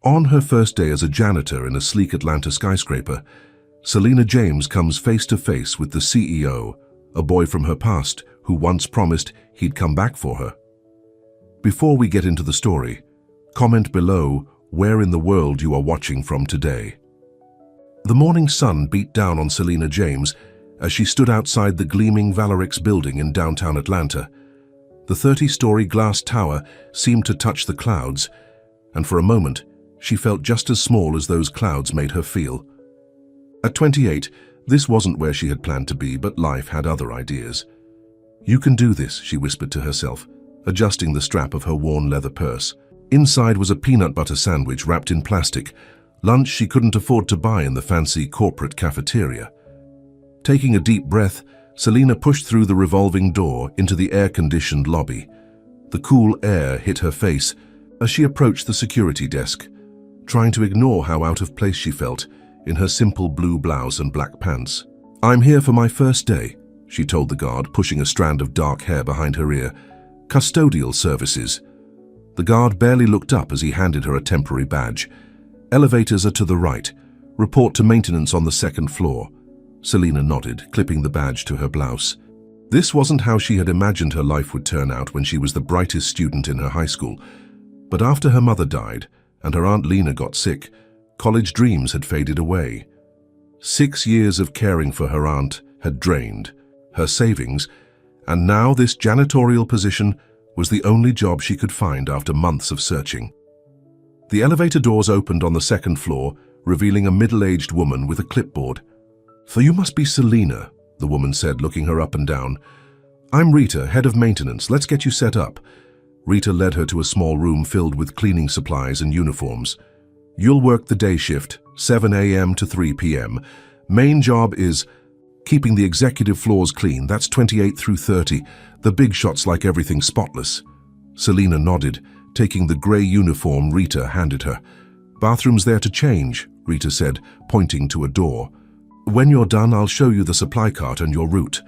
On her first day as a janitor in a sleek Atlanta skyscraper, Selena James comes face to face with the CEO, a boy from her past who once promised he'd come back for her. Before we get into the story, comment below where in the world you are watching from today. The morning sun beat down on Selena James as she stood outside the gleaming Valerix building in downtown Atlanta. The 30-story glass tower seemed to touch the clouds, and for a moment, she felt just as small as those clouds made her feel. At 28, this wasn't where she had planned to be, but life had other ideas. "You can do this," she whispered to herself, adjusting the strap of her worn leather purse. Inside was a peanut butter sandwich wrapped in plastic, lunch she couldn't afford to buy in the fancy corporate cafeteria. Taking a deep breath, Selena pushed through the revolving door into the air-conditioned lobby. The cool air hit her face as she approached the security desk, trying to ignore how out of place she felt in her simple blue blouse and black pants. "I'm here for my first day," she told the guard, pushing a strand of dark hair behind her ear. "Custodial services." The guard barely looked up as he handed her a temporary badge. "Elevators are to the right. Report to maintenance on the second floor." Selena nodded, clipping the badge to her blouse. This wasn't how she had imagined her life would turn out when she was the brightest student in her high school. But after her mother died and her Aunt Lena got sick, college dreams had faded away. 6 years of caring for her aunt had drained her savings, and now this janitorial position was the only job she could find after months of searching. The elevator doors opened on the second floor, revealing a middle-aged woman with a clipboard. "So you must be Selena," the woman said, looking her up and down. "I'm Rita, head of maintenance. Let's get you set up." Rita led her to a small room filled with cleaning supplies and uniforms. "You'll work the day shift, 7 a.m. to 3 p.m. Main job is keeping the executive floors clean. That's 28 through 30. The big shots like everything spotless." Selena nodded, taking the gray uniform Rita handed her. "Bathroom's there to change," Rita said, pointing to a door. "When you're done, I'll show you the supply cart and your route."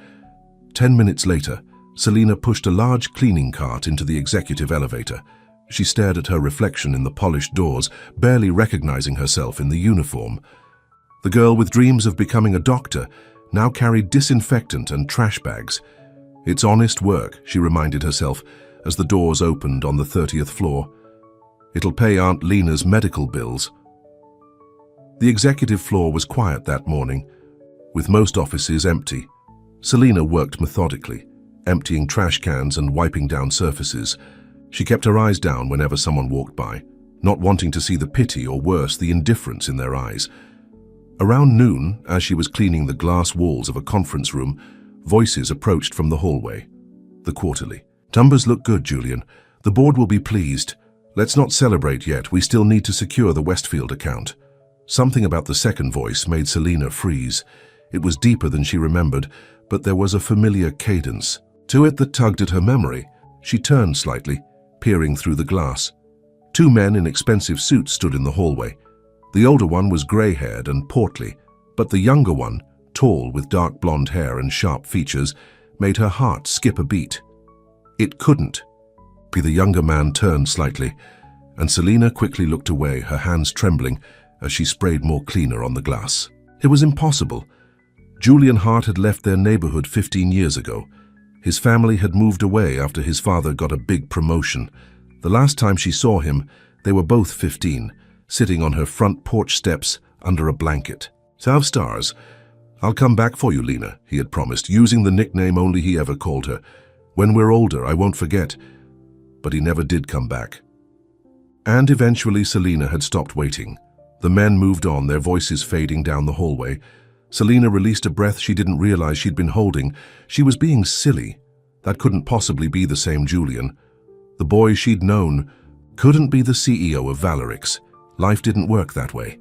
10 minutes later, Selena pushed a large cleaning cart into the executive elevator. She stared at her reflection in the polished doors, barely recognizing herself in the uniform. The girl with dreams of becoming a doctor now carried disinfectant and trash bags. "It's honest work," she reminded herself as the doors opened on the 30th floor. "It'll pay Aunt Lena's medical bills." The executive floor was quiet that morning, with most offices empty. Selena worked methodically, emptying trash cans and wiping down surfaces. She kept her eyes down whenever someone walked by, not wanting to see the pity or worse, the indifference in their eyes. Around noon, as she was cleaning the glass walls of a conference room, voices approached from the hallway. The quarterly. "Numbers look good, Julian. The board will be pleased. Let's not celebrate yet. We still need to secure the Westfield account." Something about the second voice made Selena freeze. It was deeper than she remembered, but there was a familiar cadence to it that tugged at her memory. She turned slightly, peering through the glass. 2 men in expensive suits stood in the hallway. The older one was gray-haired and portly, but the younger one, tall with dark blonde hair and sharp features, made her heart skip a beat. It couldn't be. The younger man turned slightly, and Selena quickly looked away, her hands trembling as she sprayed more cleaner on the glass. It was impossible. Julian Hart had left their neighborhood 15 years ago. His family had moved away after his father got a big promotion. The last time she saw him, they were both 15, sitting on her front porch steps under a blanket. "South Stars, I'll come back for you, Lena," he had promised, using the nickname only he ever called her. "When we're older, I won't forget." But he never did come back. And eventually Selena had stopped waiting. The men moved on, their voices fading down the hallway. Selena released a breath she didn't realize she'd been holding. She was being silly. That couldn't possibly be the same Julian. The boy she'd known couldn't be the CEO of Valerix. Life didn't work that way.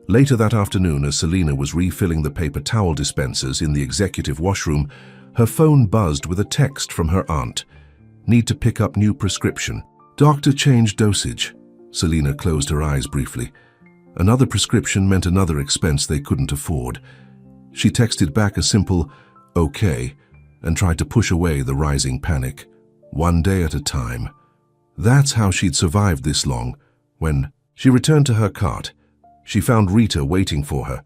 Later that afternoon, as Selena was refilling the paper towel dispensers in the executive washroom, her phone buzzed with a text from her aunt. "Need to pick up new prescription. Doctor changed dosage." Selena closed her eyes briefly. Another prescription meant another expense they couldn't afford. She texted back a simple, "Okay," and tried to push away the rising panic. One day at a time. That's how she'd survived this long, when She returned to her cart. She found Rita waiting for her.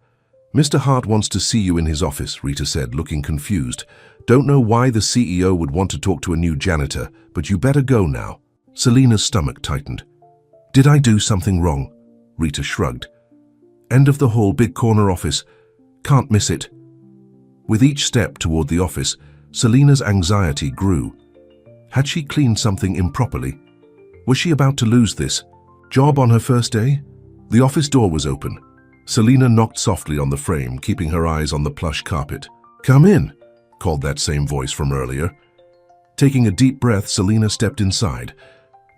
"Mr. Hart wants to see you in his office," Rita said, looking confused. "Don't know why the CEO would want to talk to a new janitor, but you better go now." Selina's stomach tightened. "Did I do something wrong?" Rita shrugged. "End of the hall, big corner office. Can't miss it." With each step toward the office, Selina's anxiety grew. Had she cleaned something improperly? Was she about to lose this job on her first day? The office door was open. Selina knocked softly on the frame, keeping her eyes on the plush carpet. "Come in," called that same voice from earlier. Taking a deep breath, Selina stepped inside.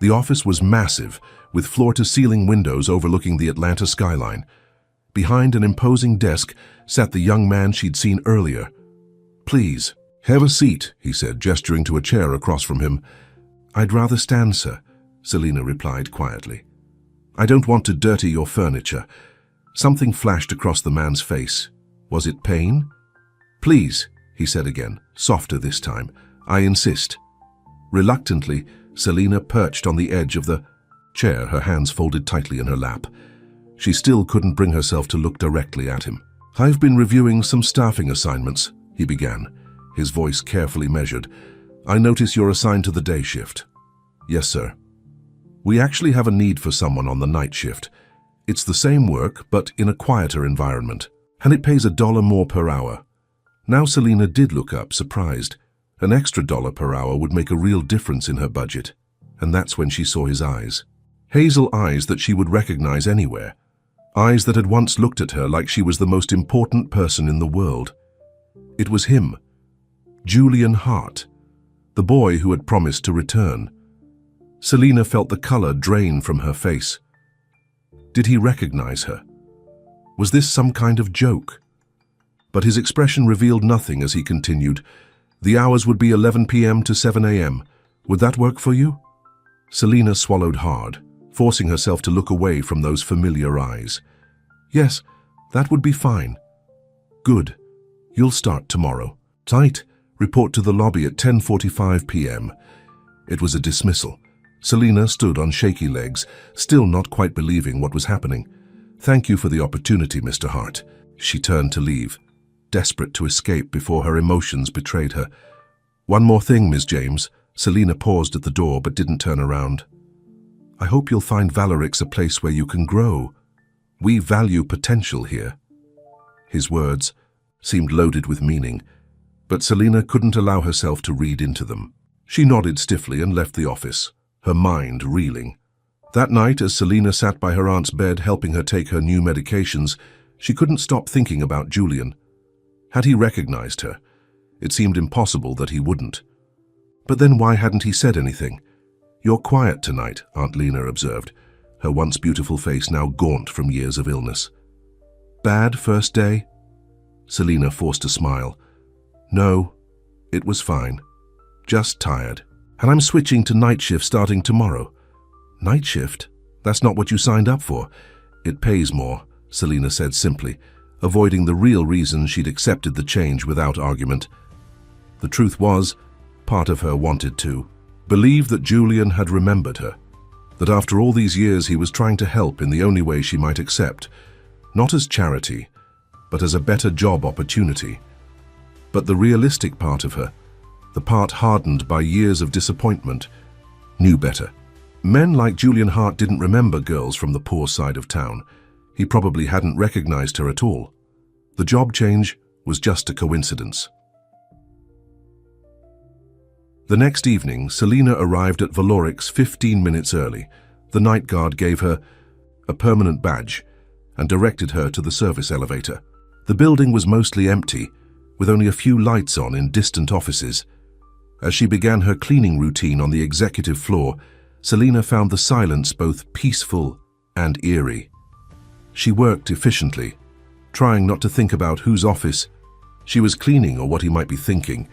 The office was massive, with floor-to-ceiling windows overlooking the Atlanta skyline. Behind an imposing desk sat the young man she'd seen earlier. "Please, have a seat," he said, gesturing to a chair across from him. "I'd rather stand, sir," Selina replied quietly. "I don't want to dirty your furniture." Something flashed across the man's face. Was it pain? "Please," he said again, softer this time. "I insist." Reluctantly, Selina perched on the edge of the chair, her hands folded tightly in her lap. She still couldn't bring herself to look directly at him. "I've been reviewing some staffing assignments," he began, his voice carefully measured. "I notice you're assigned to the day shift." "Yes, sir." "We actually have a need for someone on the night shift. It's the same work, but in a quieter environment, and it pays $1 more per hour." Now Selina did look up, surprised. An extra $1 per hour would make a real difference in her budget, and that's when she saw his eyes. Hazel eyes that she would recognize anywhere. Eyes that had once looked at her like she was the most important person in the world. It was him, Julian Hart, the boy who had promised to return. Selina felt the color drain from her face. Did he recognize her? Was this some kind of joke? But his expression revealed nothing as he continued. "The hours would be 11 p.m. to 7 a.m. Would that work for you?" Selina swallowed hard, forcing herself to look away from those familiar eyes. "Yes, that would be fine." "Good. You'll start tomorrow." "Tight. Report to the lobby at 10:45 p.m. It was a dismissal. Selina stood on shaky legs, still not quite believing what was happening. "Thank you for the opportunity, Mr. Hart." She turned to leave, desperate to escape before her emotions betrayed her. "One more thing, Ms. James." Selina paused at the door but didn't turn around. "I hope you'll find Valerix a place where you can grow. We value potential here." His words seemed loaded with meaning, but Selina couldn't allow herself to read into them. She nodded stiffly and left the office, her mind reeling. That night, as Selina sat by her aunt's bed helping her take her new medications, she couldn't stop thinking about Julian. Had he recognized her? It seemed impossible that he wouldn't. But then why hadn't he said anything? "You're quiet tonight," Aunt Lena observed, her once beautiful face now gaunt from years of illness. "Bad first day?" Selina forced a smile. "No, it was fine. Just tired. And I'm switching to night shift starting tomorrow." "Night shift? That's not what you signed up for." "It pays more," Selina said simply, avoiding the real reason she'd accepted the change without argument. The truth was, part of her wanted to believe that Julian had remembered her, that after all these years he was trying to help in the only way she might accept, not as charity, but as a better job opportunity. But the realistic part of her, the part hardened by years of disappointment, knew better. Men like Julian Hart didn't remember girls from the poor side of town. He probably hadn't recognized her at all. The job change was just a coincidence. The next evening, Selina arrived at Valerix 15 minutes early. The night guard gave her a permanent badge and directed her to the service elevator. The building was mostly empty, with only a few lights on in distant offices. As she began her cleaning routine on the executive floor, Selina found the silence both peaceful and eerie. She worked efficiently, trying not to think about whose office she was cleaning or what he might be thinking.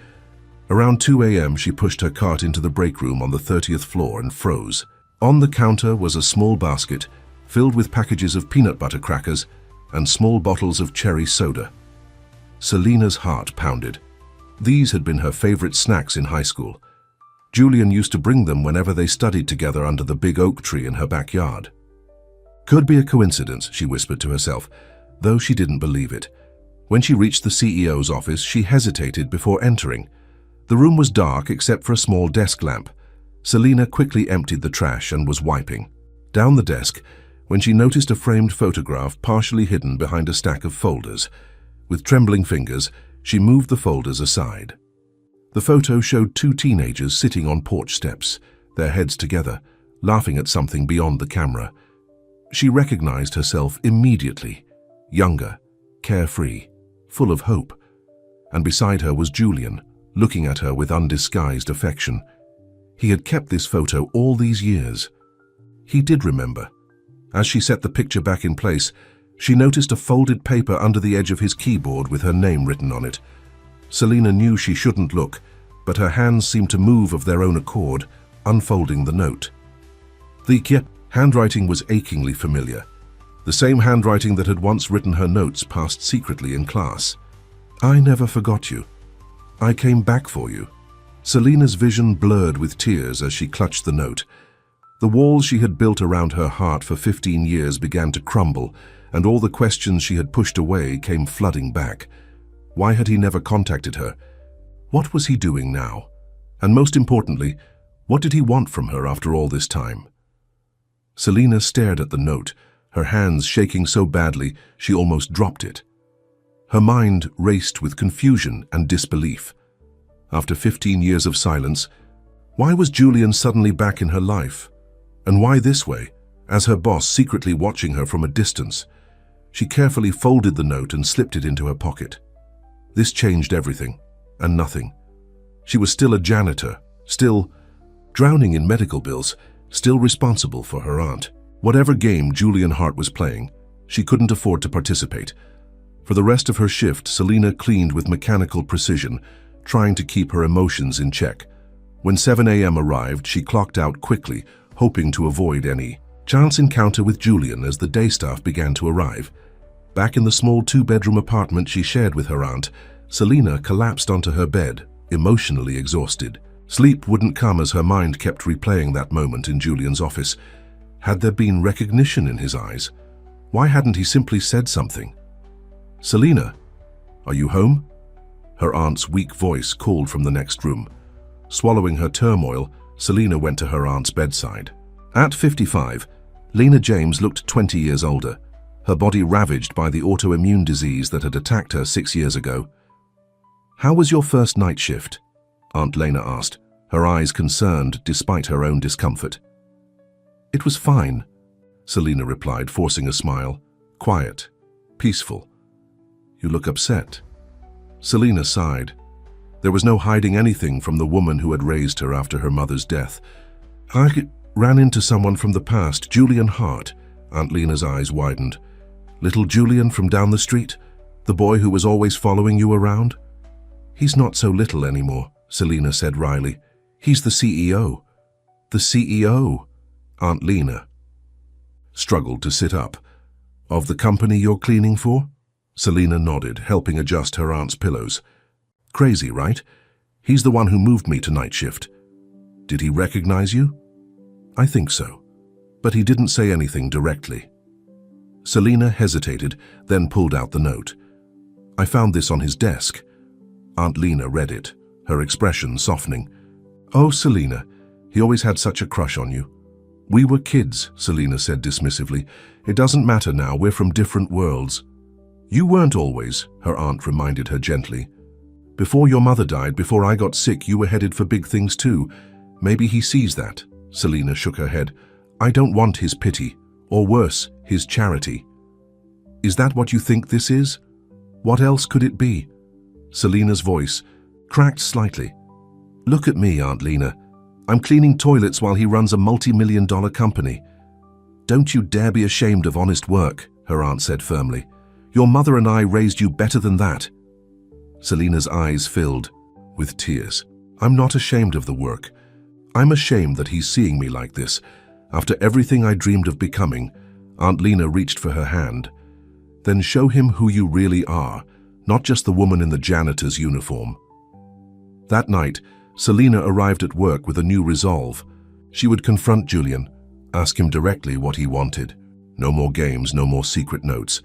Around 2 a.m. she pushed her cart into the break room on the 30th floor and froze. On the counter was a small basket filled with packages of peanut butter crackers and small bottles of cherry soda. Selina's heart pounded. These had been her favorite snacks in high school. Julian used to bring them whenever they studied together under the big oak tree in her backyard. Could be a coincidence, she whispered to herself, though she didn't believe it. When she reached the CEO's office, she hesitated before entering. The room was dark except for a small desk lamp. Selina quickly emptied the trash and was wiping. Down the desk, when she noticed a framed photograph partially hidden behind a stack of folders. With trembling fingers, she moved the folders aside. The photo showed two teenagers sitting on porch steps, their heads together, laughing at something beyond the camera. She recognized herself immediately, younger, carefree, full of hope. And beside her was Julian, looking at her with undisguised affection. He had kept this photo all these years. He did remember. As she set the picture back in place, she noticed a folded paper under the edge of his keyboard with her name written on it. Selina knew she shouldn't look, but her hands seemed to move of their own accord, unfolding the note. The handwriting was achingly familiar. The same handwriting that had once written her notes passed secretly in class. "I never forgot you. I came back for you." Selina's vision blurred with tears as she clutched the note. The walls she had built around her heart for 15 years began to crumble, and all the questions she had pushed away came flooding back. Why had he never contacted her? What was he doing now? And most importantly, what did he want from her after all this time? Selina stared at the note, her hands shaking so badly she almost dropped it. Her mind raced with confusion and disbelief. After 15 years of silence, why was Julian suddenly back in her life? And why this way, as her boss secretly watching her from a distance? She carefully folded the note and slipped it into her pocket. This changed everything, and nothing. She was still a janitor, still drowning in medical bills, still responsible for her aunt. Whatever game Julian Hart was playing, she couldn't afford to participate. For the rest of her shift, Selina cleaned with mechanical precision, trying to keep her emotions in check. When 7 a.m. arrived, she clocked out quickly, hoping to avoid any chance encounter with Julian as the day staff began to arrive. Back in the small two-bedroom apartment she shared with her aunt, Selina collapsed onto her bed, emotionally exhausted. Sleep wouldn't come as her mind kept replaying that moment in Julian's office. Had there been recognition in his eyes? Why hadn't he simply said something? "Selina, are you home?" Her aunt's weak voice called from the next room. Swallowing her turmoil, Selina went to her aunt's bedside. At 55, Lena James looked 20 years older, her body ravaged by the autoimmune disease that had attacked her 6 years ago. "How was your first night shift?" Aunt Lena asked, her eyes concerned despite her own discomfort. "It was fine," Selina replied, forcing a smile. "Quiet, peaceful. You look upset." Selina sighed. There was no hiding anything from the woman who had raised her after her mother's death. "I ran into someone from the past, Julian Hart." Aunt Lena's eyes widened. "Little Julian from down the street? The boy who was always following you around?" "He's not so little anymore," Selina said wryly. "He's the CEO." "The CEO?" Aunt Lena struggled to sit up. "Of the company you're cleaning for?" Selina nodded, helping adjust her aunt's pillows. "Crazy, right? He's the one who moved me to night shift." "Did he recognize you?" "I think so, but he didn't say anything directly." Selina hesitated, then pulled out the note. "I found this on his desk." Aunt Lena read it, her expression softening. "Oh, Selina, he always had such a crush on you." "We were kids," Selina said dismissively. "It doesn't matter now, we're from different worlds." "You weren't always," her aunt reminded her gently. "Before your mother died, before I got sick, you were headed for big things too. Maybe he sees that." Selina shook her head. "I don't want his pity, or worse, his charity." "Is that what you think this is? What else could it be?" Selina's voice cracked slightly. "Look at me, Aunt Lena. I'm cleaning toilets while he runs a multi-million-dollar company." "Don't you dare be ashamed of honest work," her aunt said firmly. "Your mother and I raised you better than that." Selina's eyes filled with tears. "I'm not ashamed of the work. I'm ashamed that he's seeing me like this. After everything I dreamed of becoming," Aunt Lena reached for her hand. "Then show him who you really are, not just the woman in the janitor's uniform." That night, Selina arrived at work with a new resolve. She would confront Julian, ask him directly what he wanted. No more games, no more secret notes.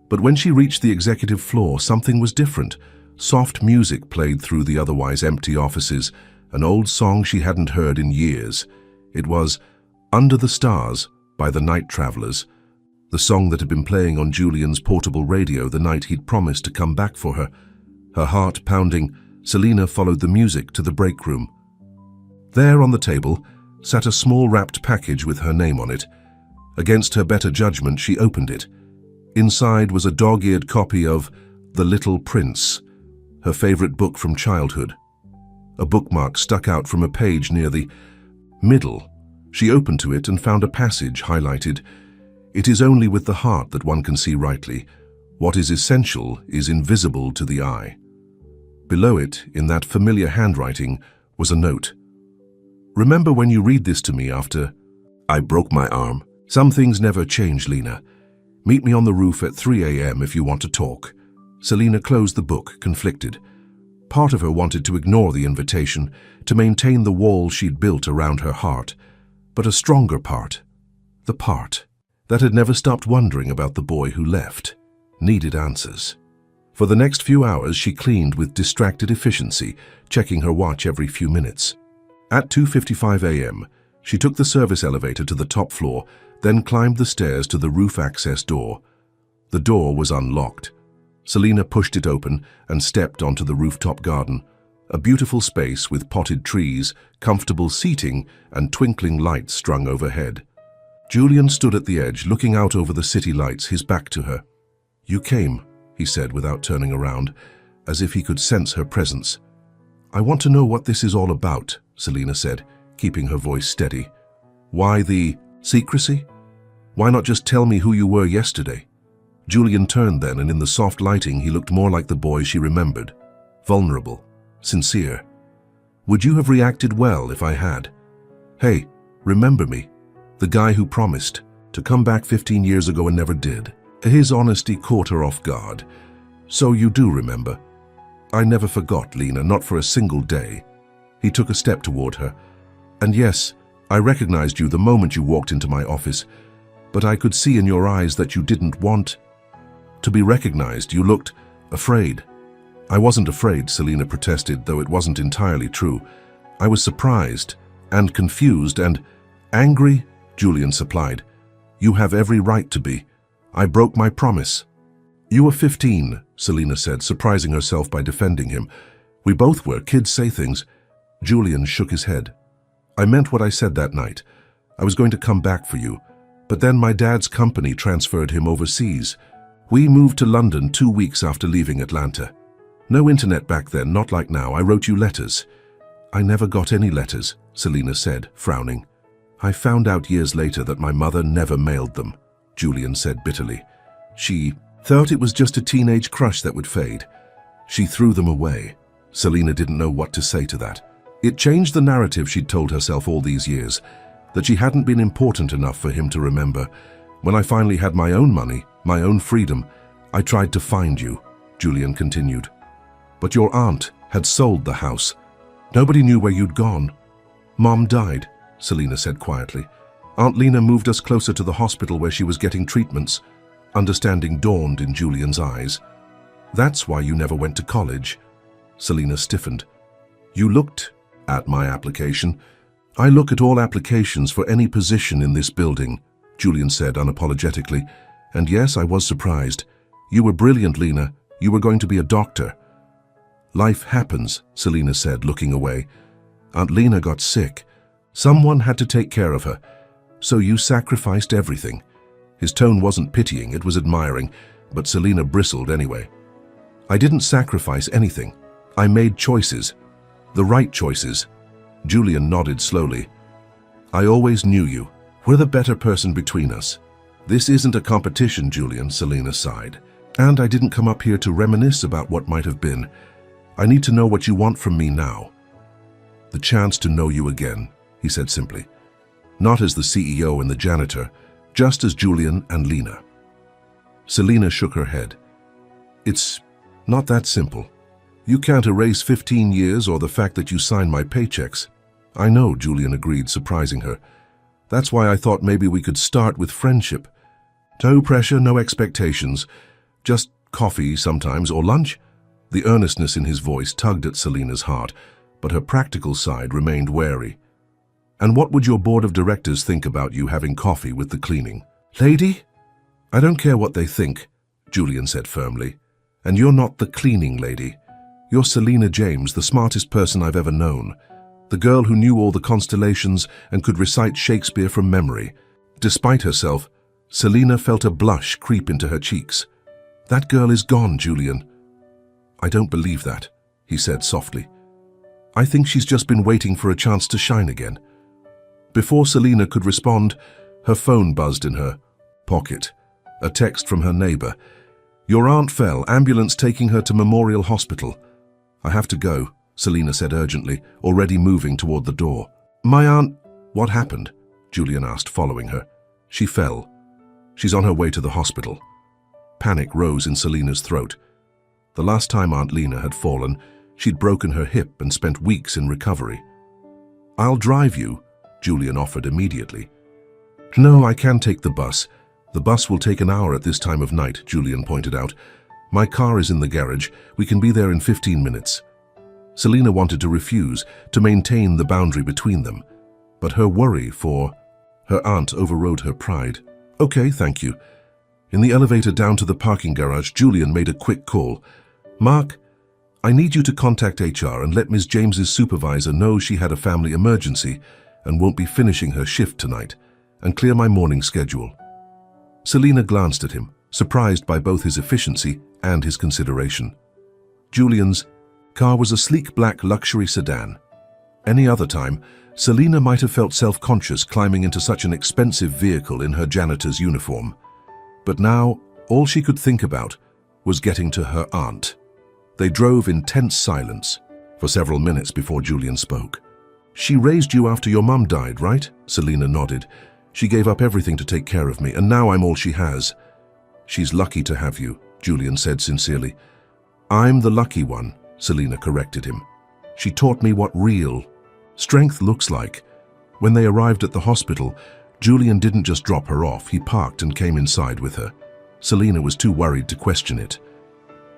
But when she reached the executive floor, something was different. Soft music played through the otherwise empty offices, an old song she hadn't heard in years. It was Under the Stars by the Night Travelers, the song that had been playing on Julian's portable radio the night he'd promised to come back for her. Her heart pounding, Selina followed the music to the break room. There on the table sat a small wrapped package with her name on it. Against her better judgment, she opened it. Inside was a dog-eared copy of The Little Prince, her favorite book from childhood. A bookmark stuck out from a page near the middle. She opened to it and found a passage highlighted. It is only with the heart that one can see rightly. What is essential is invisible to the eye. Below it, in that familiar handwriting, was a note. Remember when you read this to me after I broke my arm? Some things never change, Lena. Meet me on the roof at 3 a.m. if you want to talk. Selina closed the book, conflicted. Part of her wanted to ignore the invitation, to maintain the wall she'd built around her heart. But a stronger part, the part that had never stopped wondering about the boy who left, needed answers. For the next few hours, she cleaned with distracted efficiency, checking her watch every few minutes. At 2:55 a.m., she took the service elevator to the top floor, then climbed the stairs to the roof access door. The door was unlocked. Selina pushed it open and stepped onto the rooftop garden, a beautiful space with potted trees, comfortable seating, and twinkling lights strung overhead. Julian stood at the edge, looking out over the city lights, his back to her. "You came," he said without turning around, as if he could sense her presence. "I want to know what this is all about," Selina said, keeping her voice steady. "Why the secrecy? Why not just tell me who you were yesterday?" Julian turned then, and in the soft lighting he looked more like the boy she remembered. Vulnerable, sincere. "Would you have reacted well if I had? Hey, remember me? The guy who promised to come back 15 years ago and never did." His honesty caught her off guard. "So you do remember?" "I never forgot, Lena, not for a single day." He took a step toward her. "And yes, I recognized you the moment you walked into my office, but I could see in your eyes that you didn't want to be recognized. You looked afraid." "I wasn't afraid," Selina protested, though it wasn't entirely true. "I was surprised and confused and angry," Julian supplied. "You have every right to be. I broke my promise." "You were 15, Selina said, surprising herself by defending him. "We both were. Kids say things." Julian shook his head. "I meant what I said that night. I was going to come back for you. But then my dad's company transferred him overseas. We moved to London 2 weeks after leaving Atlanta. No internet back then, not like now. I wrote you letters." "I never got any letters," Selina said, frowning. "I found out years later that my mother never mailed them," Julian said bitterly. "She thought it was just a teenage crush that would fade. She threw them away." Selina didn't know what to say to that. It changed the narrative she'd told herself all these years, that she hadn't been important enough for him to remember. "When I finally had my own money, my own freedom, I tried to find you," Julian continued. "But your aunt had sold the house. Nobody knew where you'd gone." "Mom died," Selina said quietly. "Aunt Lena moved us closer to the hospital where she was getting treatments." Understanding dawned in Julian's eyes. "That's why you never went to college." Selina stiffened. "You looked at my application." "I look at all applications for any position in this building," Julian said unapologetically. "And yes, I was surprised. You were brilliant, Lena. You were going to be a doctor." "Life happens," Selina said, looking away. "Aunt Lena got sick. Someone had to take care of her. So you sacrificed everything." His tone wasn't pitying, it was admiring, but Selina bristled anyway. "I didn't sacrifice anything. I made choices. The right choices." Julian nodded slowly. "I always knew you. We're the better person between us." "This isn't a competition, Julian," Selina sighed. "And I didn't come up here to reminisce about what might have been. I need to know what you want from me now." "The chance to know you again," he said simply. "Not as the CEO and the janitor, just as Julian and Lena." Selina shook her head. "It's not that simple. You can't erase 15 years or the fact that you sign my paychecks." "I know," Julian agreed, surprising her. "That's why I thought maybe we could start with friendship. No pressure, no expectations. Just coffee sometimes, or lunch? The earnestness in his voice tugged at Selina's heart, but her practical side remained wary. And what would your board of directors think about you having coffee with the cleaning? Lady? I don't care what they think, Julian said firmly. And you're not the cleaning lady. You're Selina James, the smartest person I've ever known. The girl who knew all the constellations and could recite Shakespeare from memory. Despite herself, Selina felt a blush creep into her cheeks. That girl is gone, Julian. I don't believe that, he said softly. I think she's just been waiting for a chance to shine again. Before Selina could respond, her phone buzzed in her pocket. A text from her neighbor. Your aunt fell, ambulance taking her to Memorial Hospital. I have to go, Selina said urgently, already moving toward the door. My aunt... What happened? Julian asked, following her. She fell. She's on her way to the hospital. Panic rose in Selina's throat. The last time Aunt Lena had fallen, she'd broken her hip and spent weeks in recovery. I'll drive you, Julian offered immediately. No, I can take the bus. The bus will take an hour at this time of night, Julian pointed out. My car is in the garage. We can be there in 15 minutes. Selina wanted to refuse, to maintain the boundary between them, but her worry for her aunt overrode her pride. Okay, thank you. In the elevator down to the parking garage, Julian made a quick call. Mark, I need you to contact HR and let Ms. James's supervisor know she had a family emergency and won't be finishing her shift tonight, and clear my morning schedule. Selina glanced at him, surprised by both his efficiency and his consideration. Julian's car was a sleek black luxury sedan. Any other time, Selina might have felt self-conscious climbing into such an expensive vehicle in her janitor's uniform. But now, all she could think about was getting to her aunt. They drove in tense silence for several minutes before Julian spoke. She raised you after your mum died, right? Selina nodded. She gave up everything to take care of me, and now I'm all she has. She's lucky to have you, Julian said sincerely. I'm the lucky one, Selina corrected him. She taught me what real strength looks like. When they arrived at the hospital, Julian didn't just drop her off, he parked and came inside with her. Selina was too worried to question it.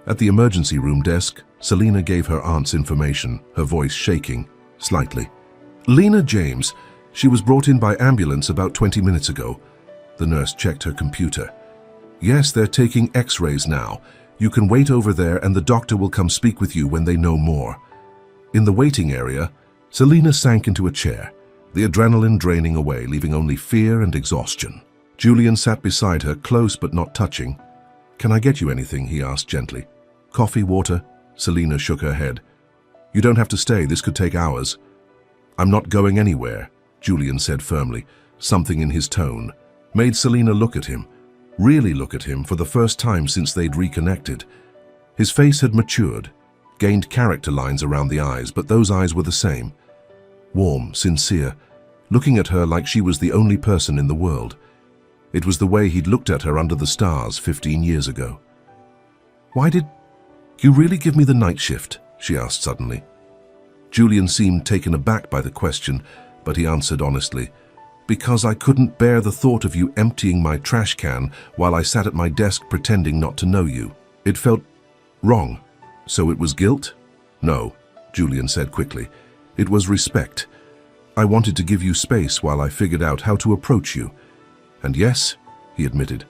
At the emergency room desk, Selina gave her aunt's information, her voice shaking slightly. Lena James, she was brought in by ambulance about 20 minutes ago. The nurse checked her computer. Yes, they're taking x-rays now. You can wait over there and the doctor will come speak with you when they know more. In the waiting area, Selina sank into a chair, the adrenaline draining away, leaving only fear and exhaustion. Julian sat beside her, close but not touching. Can I get you anything? He asked gently. Coffee, water? Selina shook her head. You don't have to stay, this could take hours. I'm not going anywhere, Julian said firmly. Something in his tone made Selina look at him, really look at him for the first time since they'd reconnected. His face had matured, gained character lines around the eyes, but those eyes were the same. Warm, sincere, looking at her like she was the only person in the world. It was the way he'd looked at her under the stars 15 years ago. Why did you really give me the night shift? She asked suddenly. Julian seemed taken aback by the question, but he answered honestly, because I couldn't bear the thought of you emptying my trash can while I sat at my desk pretending not to know you. It felt wrong. So it was guilt? No, Julian said quickly. It was respect. I wanted to give you space while I figured out how to approach you. And yes, he admitted,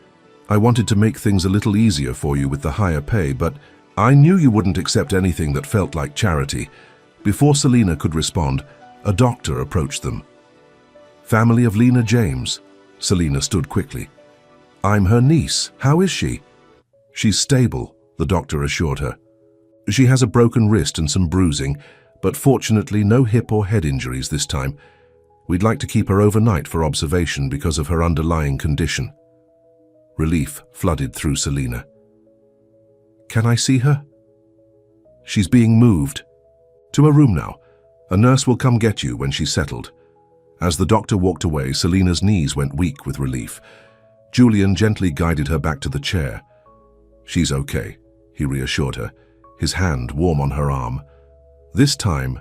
I wanted to make things a little easier for you with the higher pay, but I knew you wouldn't accept anything that felt like charity. Before Selina could respond, a doctor approached them. Family of Lena James. Selina stood quickly. I'm her niece. How is she? She's stable, the doctor assured her. She has a broken wrist and some bruising, but fortunately no hip or head injuries this time. We'd like to keep her overnight for observation because of her underlying condition. Relief flooded through Selina. Can I see her? She's being moved. To a room now. A nurse will come get you when she's settled. As the doctor walked away, Selina's knees went weak with relief. Julian gently guided her back to the chair. She's okay, he reassured her, his hand warm on her arm. This time,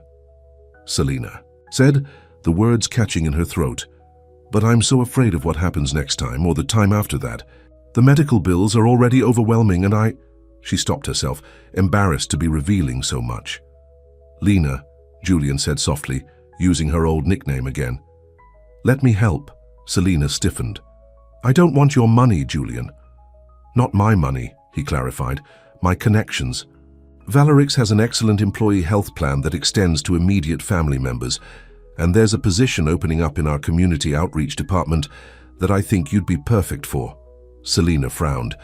Selina said, the words catching in her throat. But I'm so afraid of what happens next time or the time after that. The medical bills are already overwhelming and I... She stopped herself, embarrassed to be revealing so much. Lena, Julian said softly, using her old nickname again. Let me help. Selina stiffened. I don't want your money, Julian. Not my money, he clarified. My connections. Valerix has an excellent employee health plan that extends to immediate family members, and there's a position opening up in our community outreach department that I think you'd be perfect for. Selina frowned.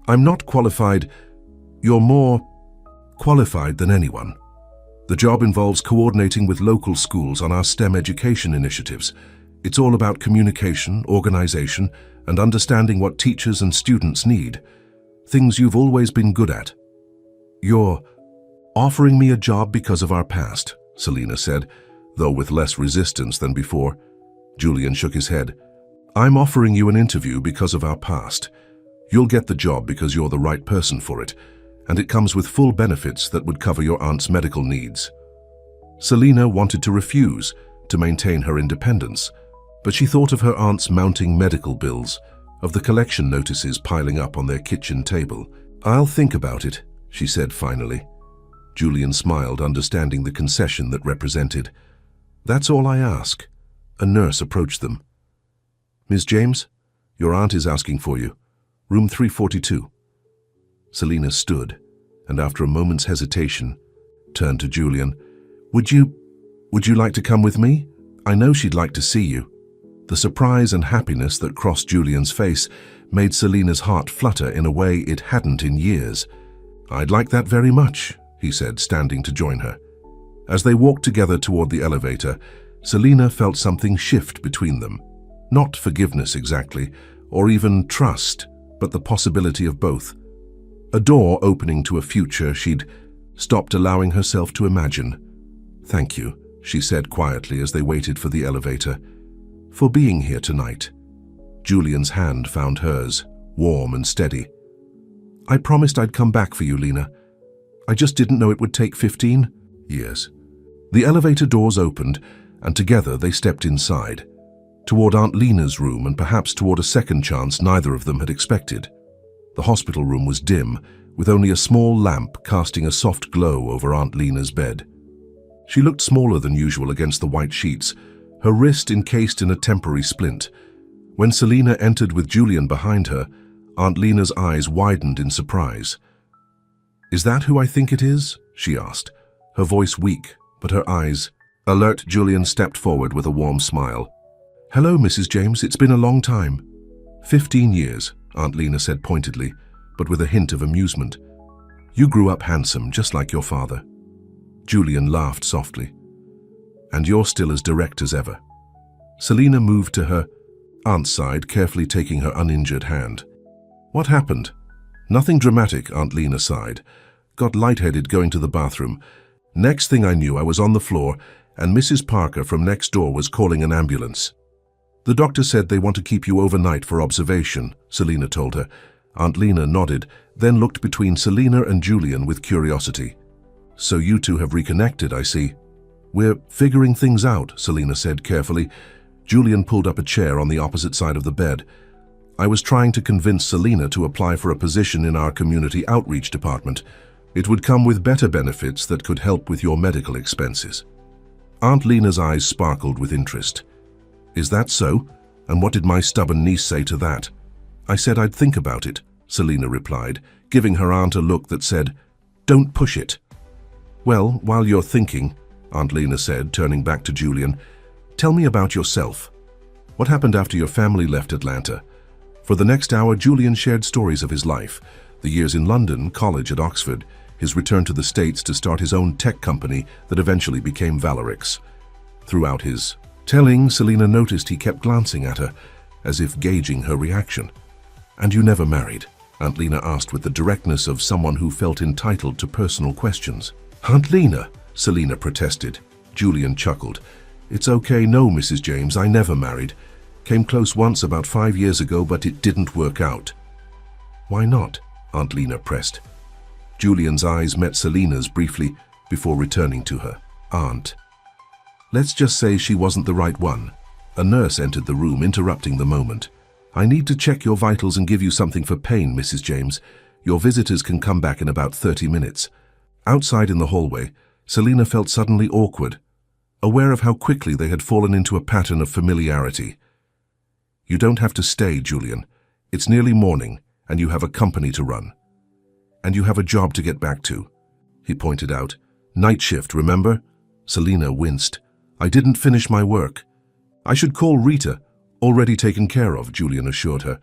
I'm not qualified. You're more qualified than anyone. The job involves coordinating with local schools on our STEM education initiatives. It's all about communication, organization, and understanding what teachers and students need. Things you've always been good at. You're offering me a job because of our past, Selina said, though with less resistance than before. Julian shook his head. I'm offering you an interview because of our past. You'll get the job because you're the right person for it, and it comes with full benefits that would cover your aunt's medical needs. Selina wanted to refuse, to maintain her independence, but she thought of her aunt's mounting medical bills, of the collection notices piling up on their kitchen table. I'll think about it, she said finally. Julian smiled, understanding the concession that represented. That's all I ask. A nurse approached them. Miss James, your aunt is asking for you. Room 342. Selina stood, and after a moment's hesitation, turned to Julian. Would you like to come with me? I know she'd like to see you. The surprise and happiness that crossed Julian's face made Selina's heart flutter in a way it hadn't in years. I'd like that very much, he said, standing to join her. As they walked together toward the elevator, Selina felt something shift between them. Not forgiveness exactly, or even trust, but the possibility of both. A door opening to a future she'd stopped allowing herself to imagine. Thank you, she said quietly as they waited for the elevator. For being here tonight. Julian's hand found hers, warm and steady. I promised I'd come back for you, Lena. I just didn't know it would take 15 years. The elevator doors opened, and together they stepped inside, toward Aunt Lena's room and perhaps toward a second chance neither of them had expected. The hospital room was dim, with only a small lamp casting a soft glow over Aunt Lena's bed. She looked smaller than usual against the white sheets, her wrist encased in a temporary splint. When Selina entered with Julian behind her, Aunt Lena's eyes widened in surprise. Is that who I think it is? She asked, her voice weak, but her eyes alert. Julian stepped forward with a warm smile. Hello, Mrs. James, it's been a long time. 15 years, Aunt Lena said pointedly, but with a hint of amusement. You grew up handsome, just like your father. Julian laughed softly. And you're still as direct as ever. Selina moved to her aunt's side, carefully taking her uninjured hand. What happened? Nothing dramatic, Aunt Lena sighed. Got lightheaded going to the bathroom. Next thing I knew, I was on the floor, and Mrs. Parker from next door was calling an ambulance. The doctor said they want to keep you overnight for observation, Selina told her. Aunt Lena nodded, then looked between Selina and Julian with curiosity. So you two have reconnected, I see. We're figuring things out, Selina said carefully. Julian pulled up a chair on the opposite side of the bed. I was trying to convince Selina to apply for a position in our community outreach department. It would come with better benefits that could help with your medical expenses. Aunt Lena's eyes sparkled with interest. Is that so? And what did my stubborn niece say to that? I said I'd think about it, Selina replied, giving her aunt a look that said, Don't push it. Well, while you're thinking, Aunt Lena said, turning back to Julian, tell me about yourself. What happened after your family left Atlanta? For the next hour, Julian shared stories of his life, the years in London, college at Oxford, his return to the States to start his own tech company that eventually became Valerix. Throughout his telling, Selina noticed he kept glancing at her, as if gauging her reaction. And you never married? Aunt Lena asked with the directness of someone who felt entitled to personal questions. Aunt Lena, Selina protested. Julian chuckled. It's okay, no, Mrs. James, I never married. Came close once about 5 years ago, but it didn't work out. Why not? Aunt Lena pressed. Julian's eyes met Selina's briefly before returning to her. Aunt. Let's just say she wasn't the right one. A nurse entered the room, interrupting the moment. I need to check your vitals and give you something for pain, Mrs. James. Your visitors can come back in about 30 minutes. Outside in the hallway, Selina felt suddenly awkward, aware of how quickly they had fallen into a pattern of familiarity. You don't have to stay, Julian. It's nearly morning, and you have a company to run. And you have a job to get back to, he pointed out. Night shift, remember? Selina winced. I didn't finish my work. I should call Rita. Already taken care of, Julian assured her.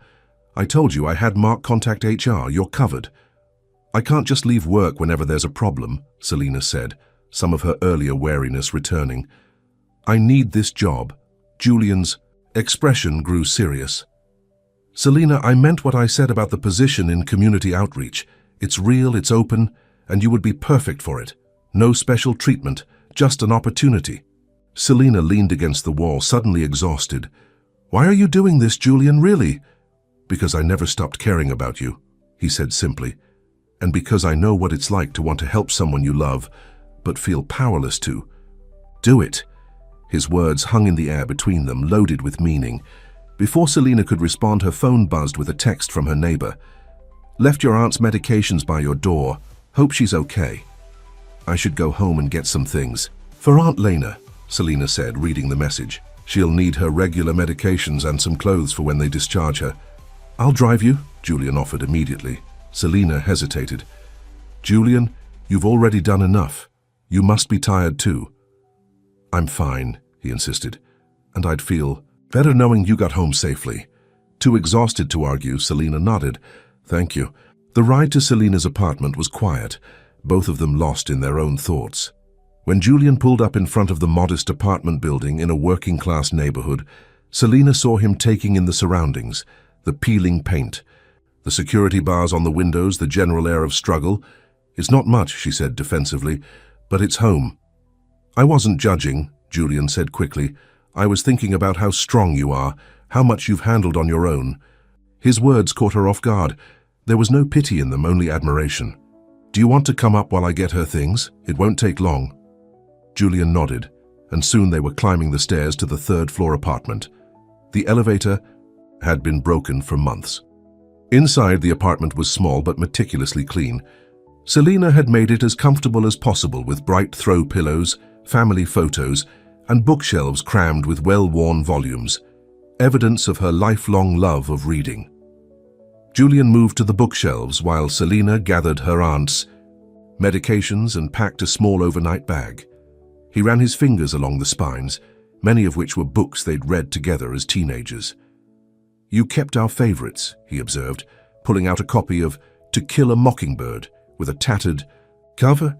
I told you I had Mark contact HR. You're covered. I can't just leave work whenever there's a problem, Selina said, some of her earlier wariness returning. I need this job. Julian's expression grew serious. Selina, I meant what I said about the position in community outreach. It's real, it's open, and you would be perfect for it. No special treatment, just an opportunity. Selina leaned against the wall, suddenly exhausted. Why are you doing this, Julian, really? Because I never stopped caring about you, he said simply. And because I know what it's like to want to help someone you love, but feel powerless to. Do it. His words hung in the air between them, loaded with meaning. Before Selina could respond, her phone buzzed with a text from her neighbor. Left your aunt's medications by your door. Hope she's okay. I should go home and get some things. For Aunt Lena, Selina said, reading the message. She'll need her regular medications and some clothes for when they discharge her. I'll drive you, Julian offered immediately. Selina hesitated. Julian, you've already done enough. You must be tired too. I'm fine, he insisted, and I'd feel better knowing you got home safely. Too exhausted to argue, Selina nodded. Thank you. The ride to Selina's apartment was quiet, both of them lost in their own thoughts. When Julian pulled up in front of the modest apartment building in a working-class neighborhood, Selina saw him taking in the surroundings, the peeling paint, the security bars on the windows, the general air of struggle. It's not much, she said defensively, but it's home. I wasn't judging, Julian said quickly. I was thinking about how strong you are, how much you've handled on your own. His words caught her off guard. There was no pity in them, only admiration. Do you want to come up while I get her things? It won't take long. Julian nodded, and soon they were climbing the stairs to the third-floor apartment. The elevator had been broken for months. Inside, the apartment was small but meticulously clean. Selina had made it as comfortable as possible with bright throw pillows, family photos, and bookshelves crammed with well-worn volumes, evidence of her lifelong love of reading. Julian moved to the bookshelves while Selina gathered her aunt's medications and packed a small overnight bag. He ran his fingers along the spines, many of which were books they'd read together as teenagers. You kept our favorites, he observed, pulling out a copy of To Kill a Mockingbird with a tattered cover.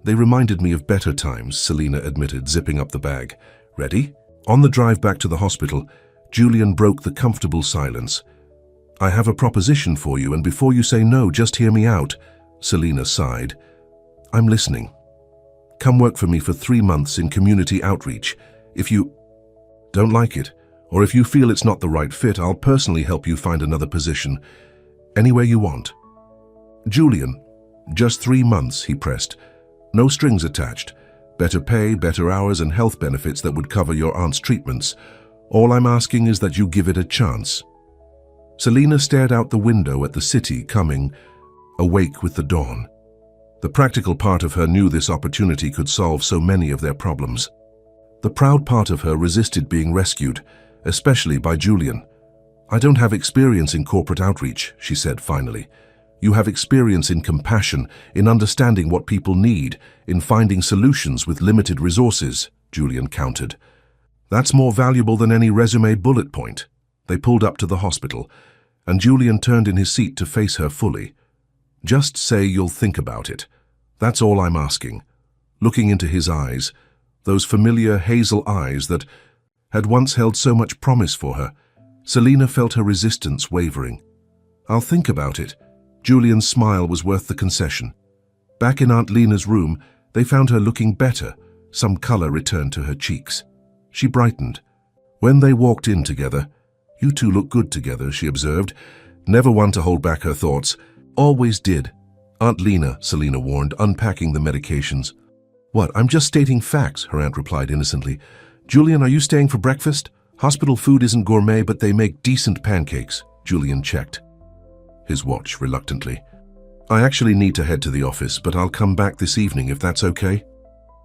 They reminded me of better times, Selina admitted, zipping up the bag. Ready? On the drive back to the hospital, Julian broke the comfortable silence. I have a proposition for you, and before you say no, just hear me out. Selina sighed. I'm listening. Come work for me for 3 months in community outreach. If you don't like it, or if you feel it's not the right fit, I'll personally help you find another position, anywhere you want. Julian, just 3 months, he pressed. No strings attached. Better pay, better hours, and health benefits that would cover your aunt's treatments. All I'm asking is that you give it a chance. Selina stared out the window at the city coming, awake with the dawn. The practical part of her knew this opportunity could solve so many of their problems. The proud part of her resisted being rescued, especially by Julian. I don't have experience in corporate outreach, she said finally. You have experience in compassion, in understanding what people need, in finding solutions with limited resources, Julian countered. That's more valuable than any resume bullet point. They pulled up to the hospital, and Julian turned in his seat to face her fully. Just say you'll think about it. That's all I'm asking. Looking into his eyes, those familiar hazel eyes that had once held so much promise for her, Selina felt her resistance wavering. I'll think about it. Julian's smile was worth the concession. Back in Aunt Lena's room, they found her looking better. Some color returned to her cheeks. She brightened. When they walked in together, you two look good together, she observed, never one to hold back her thoughts. Always did. Aunt Lena, Selina warned, unpacking the medications. What, I'm just stating facts, her aunt replied innocently. Julian, are you staying for breakfast? Hospital food isn't gourmet, but they make decent pancakes, Julian checked his watch reluctantly. I actually need to head to the office, but I'll come back this evening if that's okay.